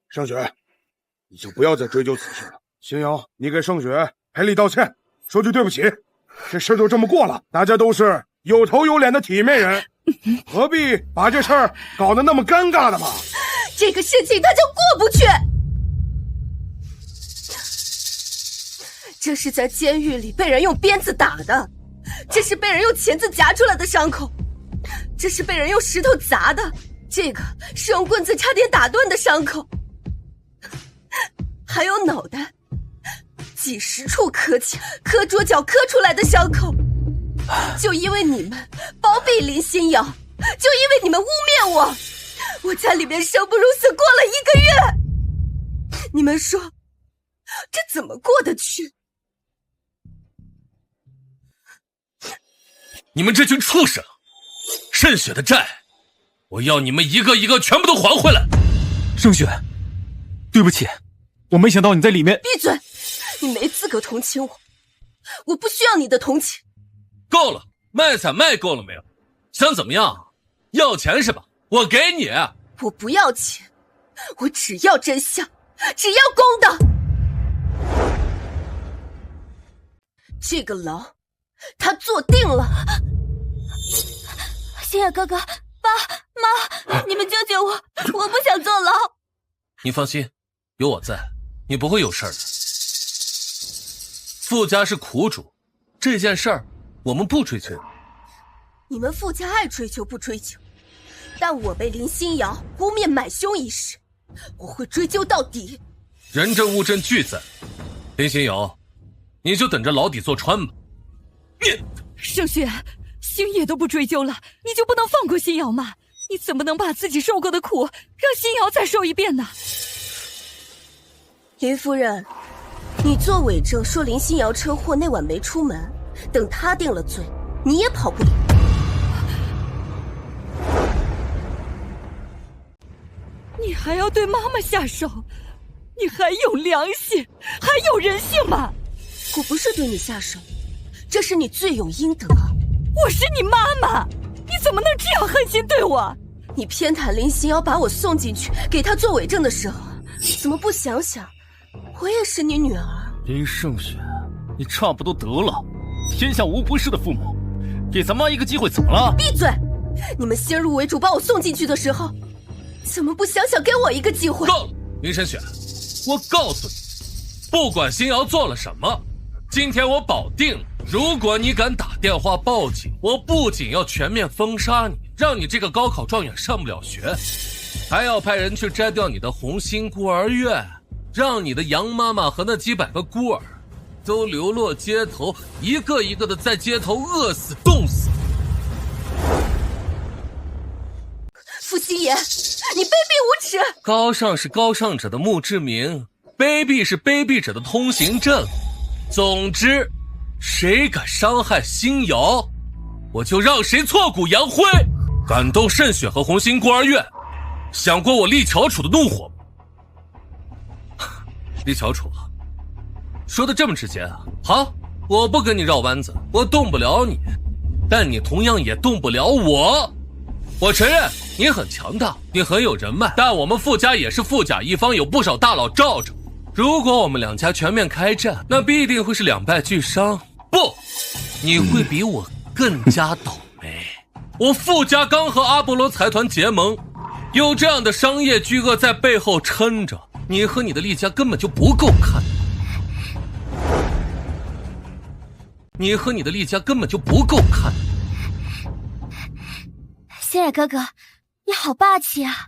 盛雪，你就不要再追究此事了。秦瑶，你给盛雪赔礼道歉，说句对不起。这事就这么过了，大家都是有头有脸的体面人，何必把这事儿搞得那么尴尬的嘛？这个事情他就过不去。这是在监狱里被人用鞭子打的，这是被人用钳子夹出来的伤口，这是被人用石头砸的，这个是用棍子差点打断的伤口，还有脑袋几十处磕墙、磕桌角磕出来的伤口。就因为你们包庇林心瑶，就因为你们污蔑我，我在里面生不如死过了1个月。你们说这怎么过得去？你们这群畜生，盛雪的债，我要你们一个一个全部都还回来。盛雪，对不起，我没想到你在里面。闭嘴！你没资格同情我，我不需要你的同情。够了，卖惨卖够了没有？想怎么样？要钱是吧？我给你。我不要钱，我只要真相，只要公道。这个牢他坐定了。星野哥哥，爸妈，你们救救我，我不想坐牢。你放心，有我在，你不会有事儿的。傅家是苦主，这件事儿我们不追究。你们傅家爱追究不追究，但我被林心瑶污蔑买凶一事，我会追究到底。人证物证俱在，林心瑶，你就等着牢底坐穿吧。盛雪，星野都不追究了，你就不能放过心瑶吗？你怎么能把自己受过的苦让心瑶再受一遍呢？林夫人，你做伪证说林心瑶车祸那晚没出门，等她定了罪，你也跑不了。你还要对妈妈下手？你还有良心，还有人性吗？我不是对你下手，这是你罪有应得。我是你妈妈，你怎么能这样狠心对我？你偏袒林心瑶把我送进去给她做伪证的时候，怎么不想想我也是你女儿？林胜雪，你差不多得了，天下无不是的父母，给咱妈一个机会怎么了？闭嘴！你们先入为主把我送进去的时候，怎么不想想给我一个机会？够了，林胜雪，我告诉你，不管心瑶做了什么，今天我保定了，如果你敢打电话报警，我不仅要全面封杀你，让你这个高考状元上不了学，还要派人去摘掉你的红星孤儿院，让你的杨妈妈和那几百个孤儿都流落街头，一个一个的在街头饿死冻死。傅星野，你卑鄙无耻！高尚是高尚者的墓志铭，卑鄙是卑鄙者的通行证。总之，谁敢伤害心瑶，我就让谁挫骨扬灰。感动盛雪和红星孤儿院，想过我厉乔楚的怒火吗？厉乔楚，说的这么直接啊？好，我不跟你绕弯子，我动不了你，但你同样也动不了我。我承认你很强大，你很有人脉，但我们傅家也是富甲一方，有不少大佬罩着。如果我们两家全面开战，那必定会是两败俱伤。不，你会比我更加倒霉。我傅家刚和阿波罗财团结盟，有这样的商业巨鳄在背后撑着，你和你的厉家根本就不够看。你和你的厉家根本就不够看。星野哥哥，你好霸气啊！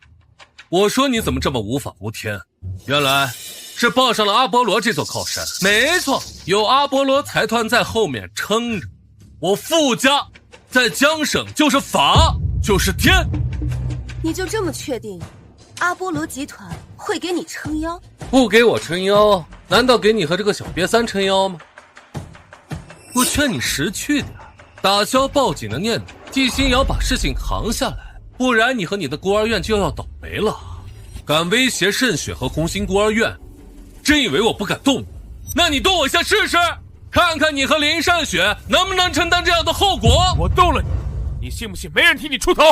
我说你怎么这么无法无天？原来是抱上了阿波罗这座靠山。没错，有阿波罗财团在后面撑着，我傅家在江省就是法就是天。你就这么确定阿波罗集团会给你撑腰？不给我撑腰，难道给你和这个小瘪三撑腰吗？我劝你识趣点，打消报警的念头，替新瑶把事情扛下来，不然你和你的孤儿院就要倒霉了。敢威胁盛雪和红星孤儿院，真以为我不敢动你？那你动我一下试试，看看你和林盛雪能不能承担这样的后果。我动了你，你信不信没人替你出头？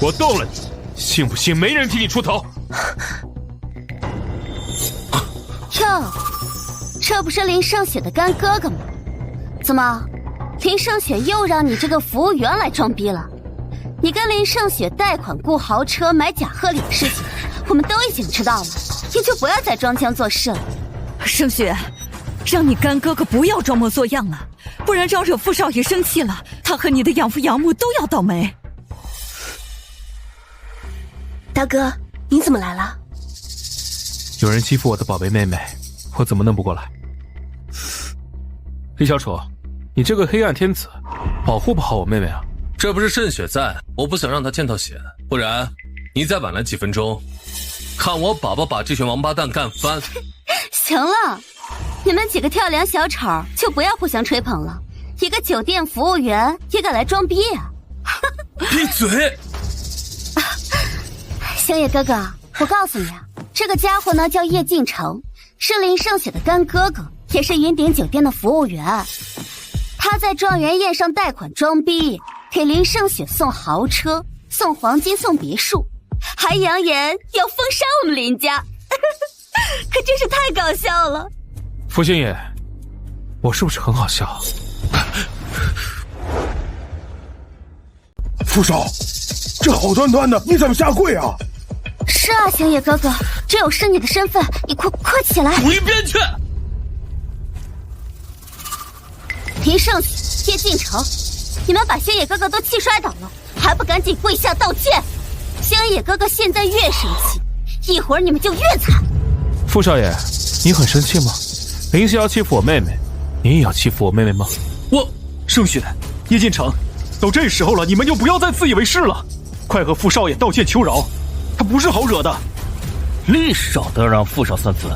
我动了你，信不信没人替你出头？哟，这不是林盛雪的干哥哥吗？怎么，林盛雪又让你这个服务员来装逼了？你跟林盛雪贷款雇豪车买假贺礼的事情，我们都已经知道了，你就不要再装腔作势了。盛雪，让你干哥哥不要装模作样了，不然招惹傅少爷生气了，他和你的养父养母都要倒霉。大哥，你怎么来了？有人欺负我的宝贝妹妹，我怎么弄不过来？李小楚，你这个黑暗天子，保护不好我妹妹啊！这不是盛雪在，我不想让她见到血，不然你再晚来几分钟，看我宝宝把这群王八蛋干翻。行了，你们几个跳梁小丑就不要互相吹捧了，一个酒店服务员也敢来装逼啊！闭嘴！星野哥哥，我告诉你啊，这个家伙呢叫叶敬成，是林盛雪的干哥哥，也是云顶酒店的服务员。他在状元宴上贷款装逼，给林盛雪送豪车、送黄金、送别墅，还扬言要封杀我们林家，可真是太搞笑了。傅星野，我是不是很好笑？傅少，这好端端的，你怎么下跪啊？是啊，星野哥哥，这有失你的身份，你快起来！滚一边去！林盛雪、叶敬成，你们把星野哥哥都气摔倒了，还不赶紧跪下道歉！星野哥哥现在越生气，一会儿你们就越惨。傅少爷，你很生气吗？林夕瑶欺负我妹妹，你也要欺负我妹妹吗？我盛雪、叶敬成，都这时候了，你们就不要再自以为是了，快和傅少爷道歉求饶，他不是好惹的。历少得让傅少算份，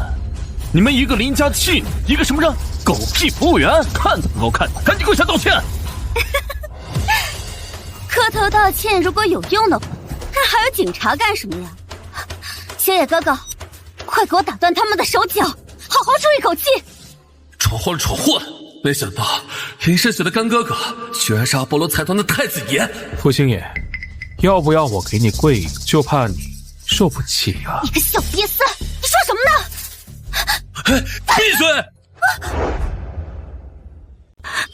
你们一个林家弃女，一个什么人狗屁服务员，看都不够看的，赶紧跪下道歉！磕头道歉如果有用的话，那还有警察干什么呀？星野哥哥，快给我打断他们的手脚，好好出一口气！闯祸了，闯祸了！没想到林盛雪的干哥哥居然是阿波罗财团的太子爷。傅星野，要不要我给你跪，就怕你受不起啊！你个小瘪三，你说什么呢？闭嘴！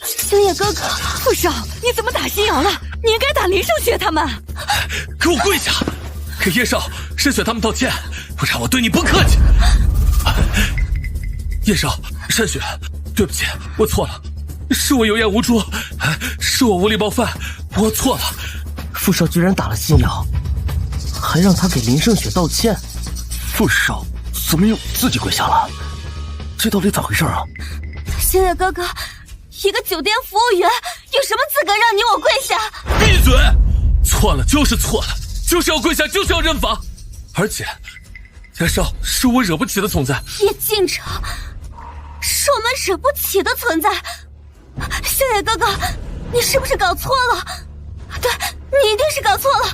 星野哥哥，傅少，你怎么打新瑶了？你应该打林盛雪他们。给我跪下，给叶少、盛雪他们道歉，不然我对你不客气。叶少、盛雪，对不起，我错了，是我有眼无珠，是我无力冒犯，我错了。傅少居然打了新瑶，还让他给林盛雪道歉。傅少怎么又自己跪下了？这到底咋回事啊？星野哥哥，一个酒店服务员有什么资格让你我跪下？闭嘴！错了就是错了，就是要跪下，就是要认罚。而且，叶少是我惹不起的存在。叶敬成，是我们惹不起的存在。星野哥哥，你是不是搞错了？对，你一定是搞错了。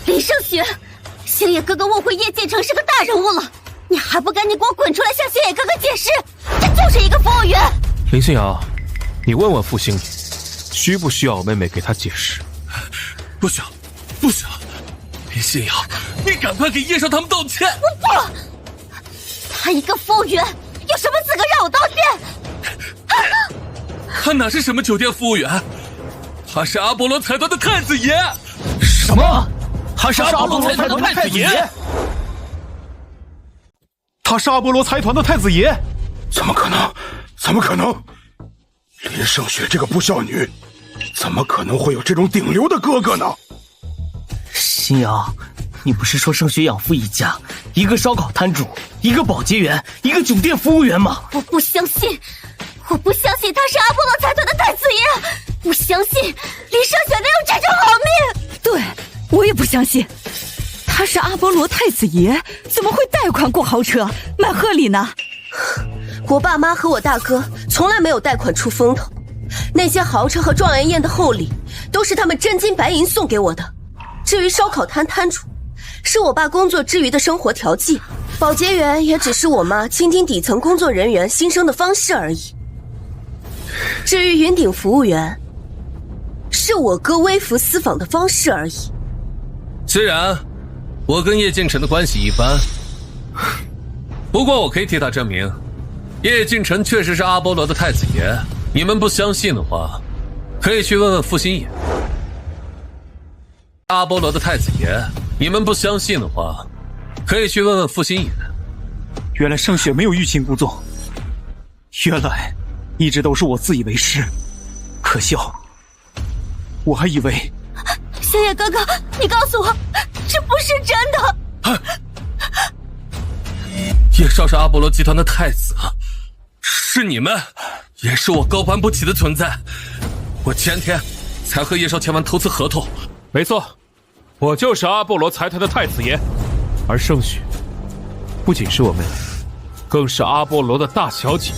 林盛雪，星野哥哥误会叶敬成是个大人物了，你还不赶紧给我滚出来向星野哥哥解释？这就是一个服务员。林心瑶，你问问傅星宇，需不需要我妹妹给她解释？不需要，不需要。林心瑶，你赶快给叶少他们道歉！我不，他一个服务员，有什么资格让我道歉？他哪是什么酒店服务员？他是阿波罗财团的太子爷。什么？他是阿波罗财团的太子爷？他是阿波罗财团的太子爷？怎么可能？怎么可能？林胜雪这个不孝女，怎么可能会有这种顶流的哥哥呢？心瑶，你不是说盛雪养父一家，一个烧烤摊主，一个保洁员，一个酒店服务员吗？我不相信，我不相信他是阿波罗财团的太子爷，不相信林胜雪能有这种好命。对，我也不相信。他是阿波罗太子爷，怎么会贷款过豪车买贺礼呢？我爸妈和我大哥从来没有贷款出风头，那些豪车和状元宴的厚礼都是他们真金白银送给我的。至于烧烤摊摊主，是我爸工作之余的生活调剂，保洁员也只是我妈倾听底层工作人员心声的方式而已。至于云顶服务员，是我哥微服私访的方式而已。虽然我跟叶敬晨的关系一般，不过我可以替他证明，叶敬晨确实是阿波罗的太子爷。你们不相信的话，可以去问问傅新野。阿波罗的太子爷，你们不相信的话，可以去问问傅新野。原来盛雪没有欲擒故纵，原来一直都是我自以为是，可笑。我还以为……星野哥哥，你告诉我，这不是真的。叶少是阿波罗集团的太子，是你们，也是我高攀不起的存在。我前天才和叶少签完投资合同。没错，我就是阿波罗财团的太子爷，而盛雪不仅是我妹妹，更是阿波罗的大小姐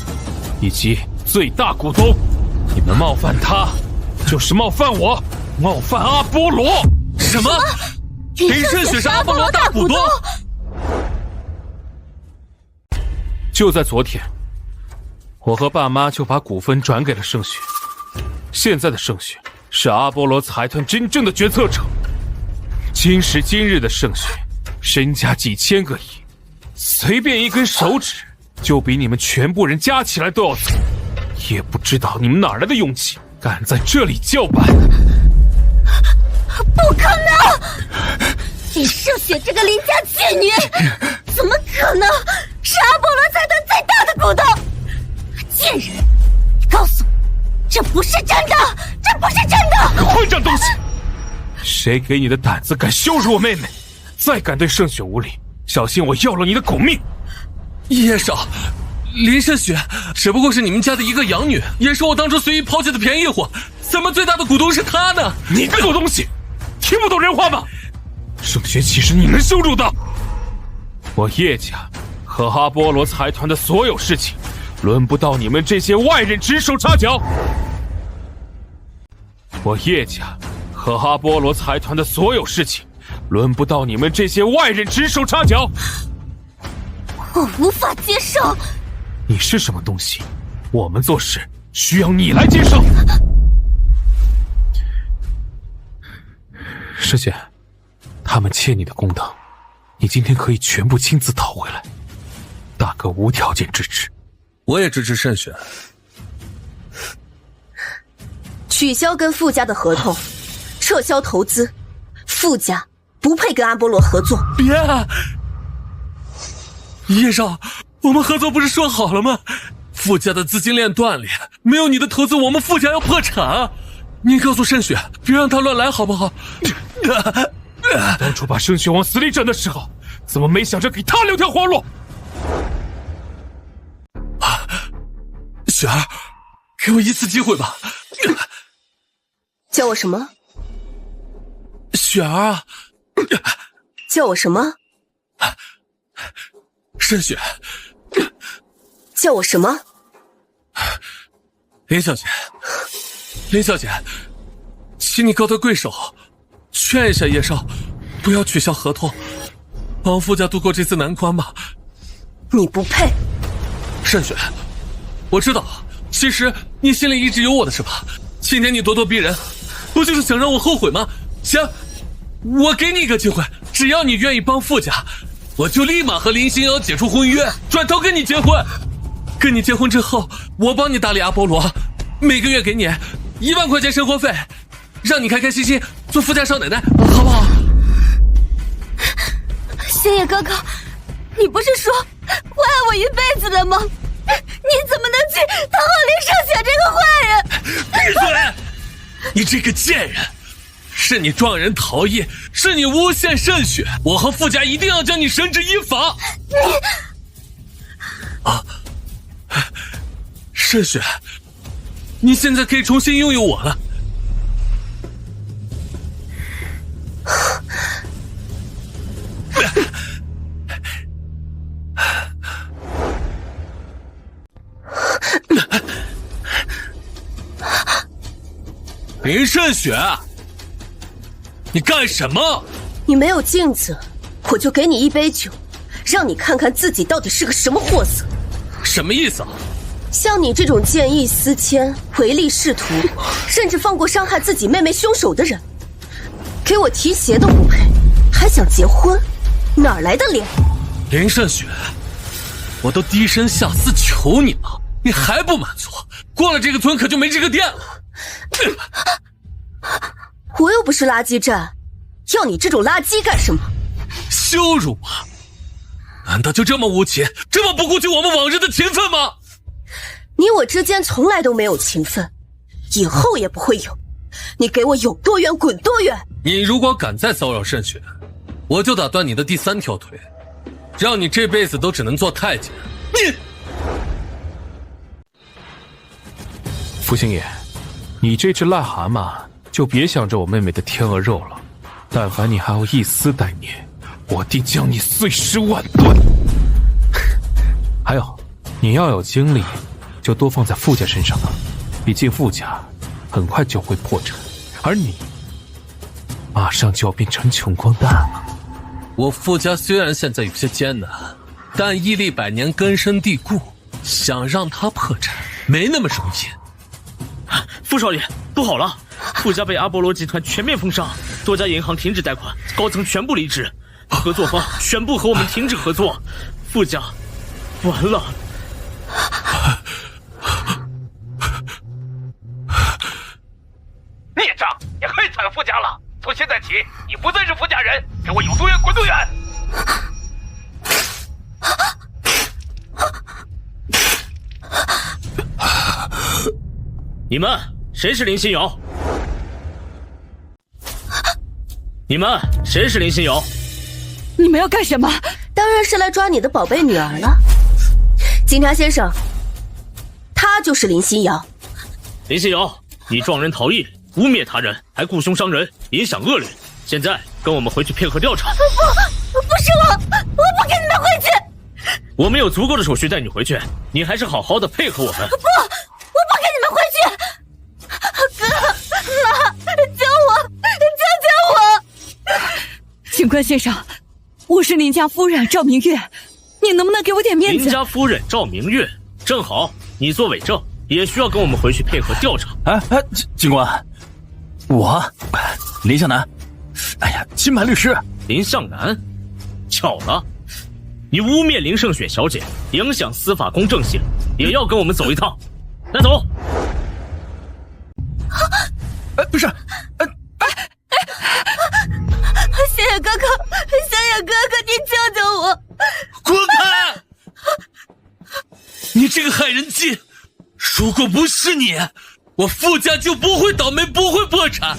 以及最大股东。你们冒犯她，就是冒犯我，冒犯阿波罗。什么？林胜雪是阿波罗大股东？就在昨天，我和爸妈就把股份转给了盛雪。现在的盛雪是阿波罗财团真正的决策者。今时今日的盛雪，身家几千个亿，随便一根手指就比你们全部人加起来都要多。也不知道你们哪来的勇气，敢在这里叫板？不可能！林胜雪这个邻家妓女，怎么可能是阿波罗财团最大的股东？贱人，你告诉我，这不是真的，这不是真的！混账东西！谁给你的胆子敢羞辱我妹妹？再敢对盛雪无礼，小心我要了你的狗命！叶少，林胜雪只不过是你们家的一个养女，也是我当初随意抛弃的便宜货，怎么最大的股东是她呢？你个狗东西，听不懂人话吗？盛雪岂是你能羞辱的？我叶家和阿波罗财团的所有事情，轮不到你们这些外人指手插脚。我叶家和阿波罗财团的所有事情，轮不到你们这些外人指手插脚。我无法接受。你是什么东西？我们做事需要你来接受。师姐，他们欠你的公道，你今天可以全部亲自讨回来。大哥无条件支持。我也支持慎选。取消跟傅家的合同，撤销投资，傅家不配跟阿波罗合作。别啊！叶少，我们合作不是说好了吗？傅家的资金链断裂，没有你的投资，我们傅家要破产啊！你告诉慎雪，别让他乱来好不好？当初把盛雪往死里整的时候，怎么没想着给他留条活路？雪儿，给我一次机会吧。叫我什么？雪儿啊！叫我什么？慎雪。叫我什么？林小姐，林小姐，请你高抬贵手，劝一下叶少，不要取消合同，帮傅家度过这次难关吧。你不配。慎雪，我知道，其实你心里一直有我的是吧？今天你咄咄逼人，不就是想让我后悔吗？行，我给你一个机会，只要你愿意帮傅家，我就立马和林心瑶解除婚约，转头跟你结婚。跟你结婚之后，我帮你打理阿波罗，每个月给你1万块钱生活费，让你开开心心做富家少奶奶，好不好？星野哥哥，你不是说会爱我一辈子的吗？你怎么能去讨好林胜雪这个坏人？闭嘴！你这个贱人！是你撞人逃逸，是你诬陷慎雪，我和傅家一定要将你绳之以法。慎雪，你现在可以重新拥有我了。林慎雪，你干什么？你没有镜子，我就给你一杯酒，让你看看自己到底是个什么货色。什么意思啊？像你这种见异思迁、唯利是图，甚至放过伤害自己妹妹凶手的人，给我提鞋都不配，还想结婚，哪来的脸？林慎雪，我都低声下气求你了，你还不满足？过了这个村可就没这个店了。我又不是垃圾站，要你这种垃圾干什么？羞辱我？难道就这么无情，这么不顾及我们往日的情分吗？你我之间从来都没有情分，以后也不会有。你给我有多远滚多远！你如果敢再骚扰慎雪，我就打断你的第3条腿，让你这辈子都只能做太监。你，傅星野，你这只癞蛤蟆就别想着我妹妹的天鹅肉了。但凡你还有一丝歹念，我定将你碎尸万段。还有，你要有精力，就多放在傅家身上了。毕竟傅家很快就会破产，而你马上就要变成穷光蛋了。我傅家虽然现在有些艰难，但屹立100年，根深蒂固，想让他破产没那么容易。傅少爷，不好了！傅家被阿波罗集团全面封杀，多家银行停止贷款，高层全部离职，合作方全部和我们停止合作，傅家完了。孽障，你害惨傅家了！从现在起，你不再是傅家人，给我有多远滚多远！你们谁是林心瑶？你们谁是林心瑶？你们要干什么？当然是来抓你的宝贝女儿了。警察先生，她就是林心瑶。林心瑶，你撞人逃逸，污蔑他人，还雇凶伤人，影响恶劣。现在跟我们回去配合调查。不是我不跟你们回去。我们有足够的手续带你回去，你还是好好的配合我们。不，我不跟你们回去。哥妈，救我，救救我！警官先生，我是林家夫人赵明月，你能不能给我点面子？林家夫人赵明月，正好你做伪证，也需要跟我们回去配合调查。警官，我林向南，哎呀，金牌律师林向南，巧了，你污蔑林胜雪小姐，影响司法公正性，也要跟我们走一趟。带走。不是，星野哥哥，星野哥哥，你救救我！滚开！你这个害人精！如果不是你，我傅家就不会倒霉，不会破产。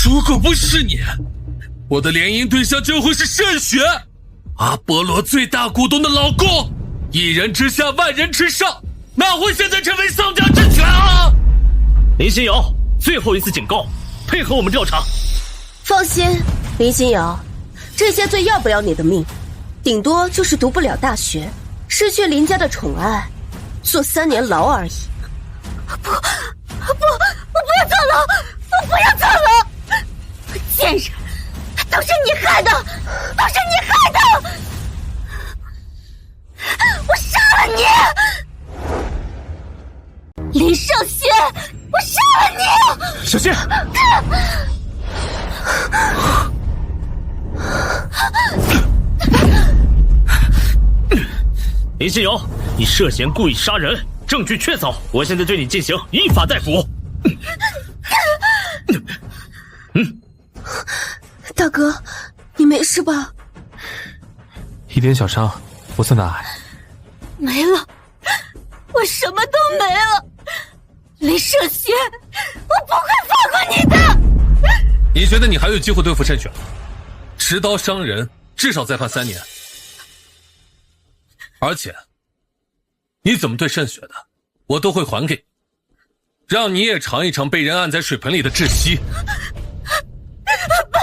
如果不是你，我的联姻对象就会是慎雪，阿波罗最大股东的老公，一人之下，万人之上，哪会现在成为丧家之犬啊！林心瑶，最后一次警告，配合我们调查。放心，林心瑶，这些罪要不了你的命，顶多就是读不了大学，失去林家的宠爱，坐3年牢而已。不，我不要坐牢，我不要坐牢！贱人，都是你害的，都是你害的！小心！林心瑶，你涉嫌故意杀人，证据确凿，我现在对你进行依法逮捕。大哥，你没事吧？一点小伤，不算大碍。没了，我什么都没了。林胜雪，我不会放过你的。你觉得你还有机会对付慎雪？持刀伤人，至少再判3年。而且，你怎么对慎雪的，我都会还给你，让你也尝一尝被人按在水盆里的窒息。爸，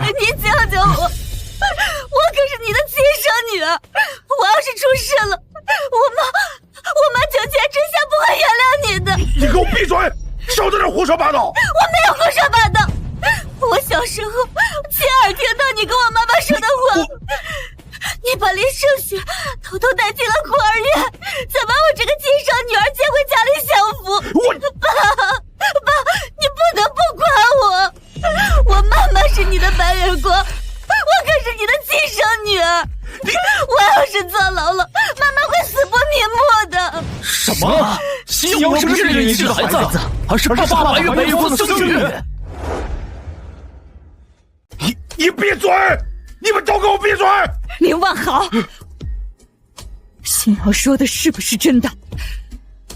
你救救我！我可是你的亲生女儿，我要是出事了，我妈九泉之下不会原谅你的。你给我闭嘴！少在这胡说八道！我没有胡说八道，我小时候亲耳听到你跟我妈妈说的话。你把林胜雪偷偷带进了孤儿院，再把我这个亲生女儿接回家里享福。爸，你不能不管我。我妈妈是你的白月光，我可是你的亲生女儿。我要是坐牢了，妈妈会死不瞑目的。什么？心瑶不是你这个孩子，而是爸爸白月光的生女。你闭嘴！你们都给我闭嘴！林万豪，心瑶说的是不是真的？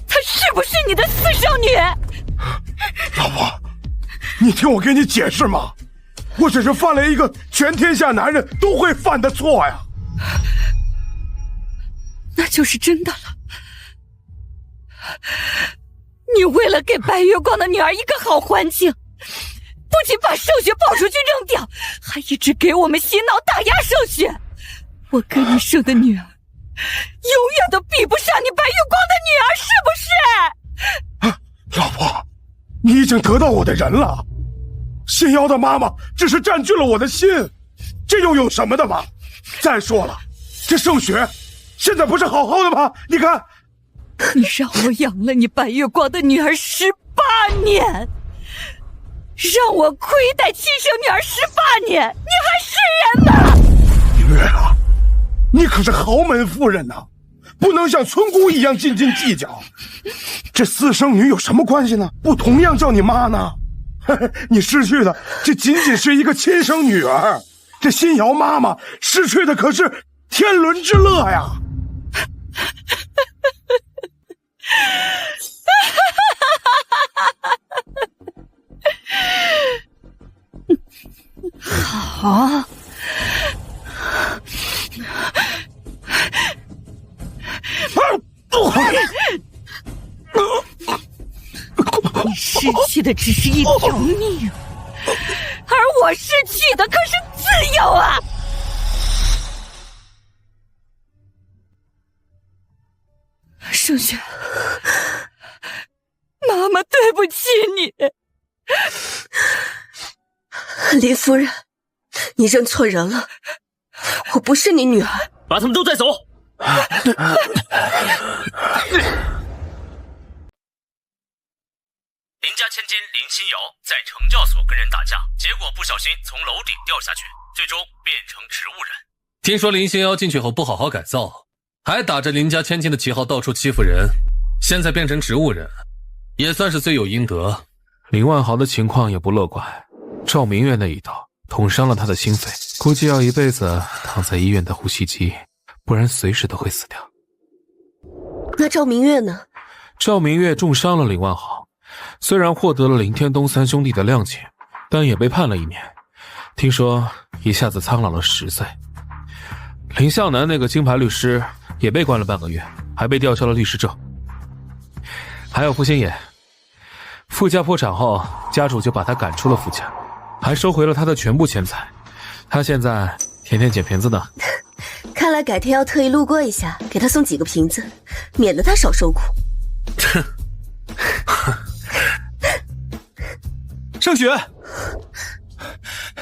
她是不是你的私生女？老婆，你听我给你解释嘛，我只是犯了一个全天下男人都会犯的错呀。那就是真的了。你为了给白月光的女儿一个好环境，不仅把盛雪抱出去扔掉，还一直给我们洗脑打压盛雪。我给你生的女儿，永远都比不上你白月光的女儿，是不是？老婆，你已经得到我的人了。心瑶的妈妈只是占据了我的心，这又有什么的吗？再说了，这盛雪现在不是好好的吗？你看，你让我养了你白月光的女儿18年，让我亏待亲生女儿18年，你还是人吗？月啊，你可是豪门夫人呐，不能像村姑一样斤斤计较。这私生女有什么关系呢？不同样叫你妈呢？你失去的这仅仅是一个亲生女儿，这心瑶妈妈失去的可是天伦之乐呀！好，你失去的只是一条命，而我失去的可是自由啊！盛雪，妈妈对不起你。林夫人，你认错人了，我不是你女儿。把他们都带走。林家千金林心瑶在惩教所跟人打架，结果不小心从楼顶掉下去，最终变成植物人。听说林心瑶进去后不好好改造，还打着林家千金的旗号到处欺负人，现在变成植物人，也算是罪有应得。林万豪的情况也不乐观，赵明月那一刀捅伤了他的心肺，估计要一辈子躺在医院的呼吸机，不然随时都会死掉。那赵明月呢？赵明月重伤了林万豪，虽然获得了林天东三兄弟的谅解，但也被判了1年，听说一下子苍老了10岁。林向南那个金牌律师也被关了半个月，还被吊销了律师证。还有傅新野，傅家破产后，家主就把他赶出了傅家，还收回了他的全部钱财。他现在天天捡瓶子呢。看来改天要特意路过一下，给他送几个瓶子，免得他少受苦。盛雪，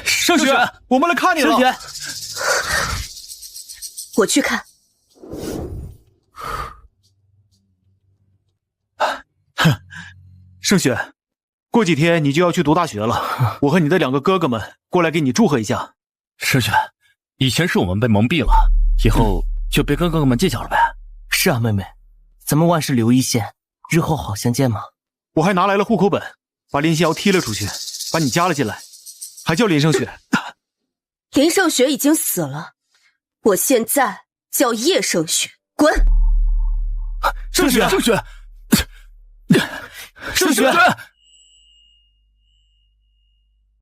盛雪，我们来看你了。盛雪，我去看。盛雪，过几天你就要去读大学了，我和你的2个哥哥们过来给你祝贺一下。盛雪，以前是我们被蒙蔽了，以后就别跟哥哥们计较了呗。是啊，妹妹，咱们万事留一线，日后好相见嘛。我还拿来了户口本，把林心瑶踢了出去，把你加了进来，还叫林胜雪。林胜雪已经死了，我现在叫叶胜雪，滚！盛雪，盛雪，盛雪。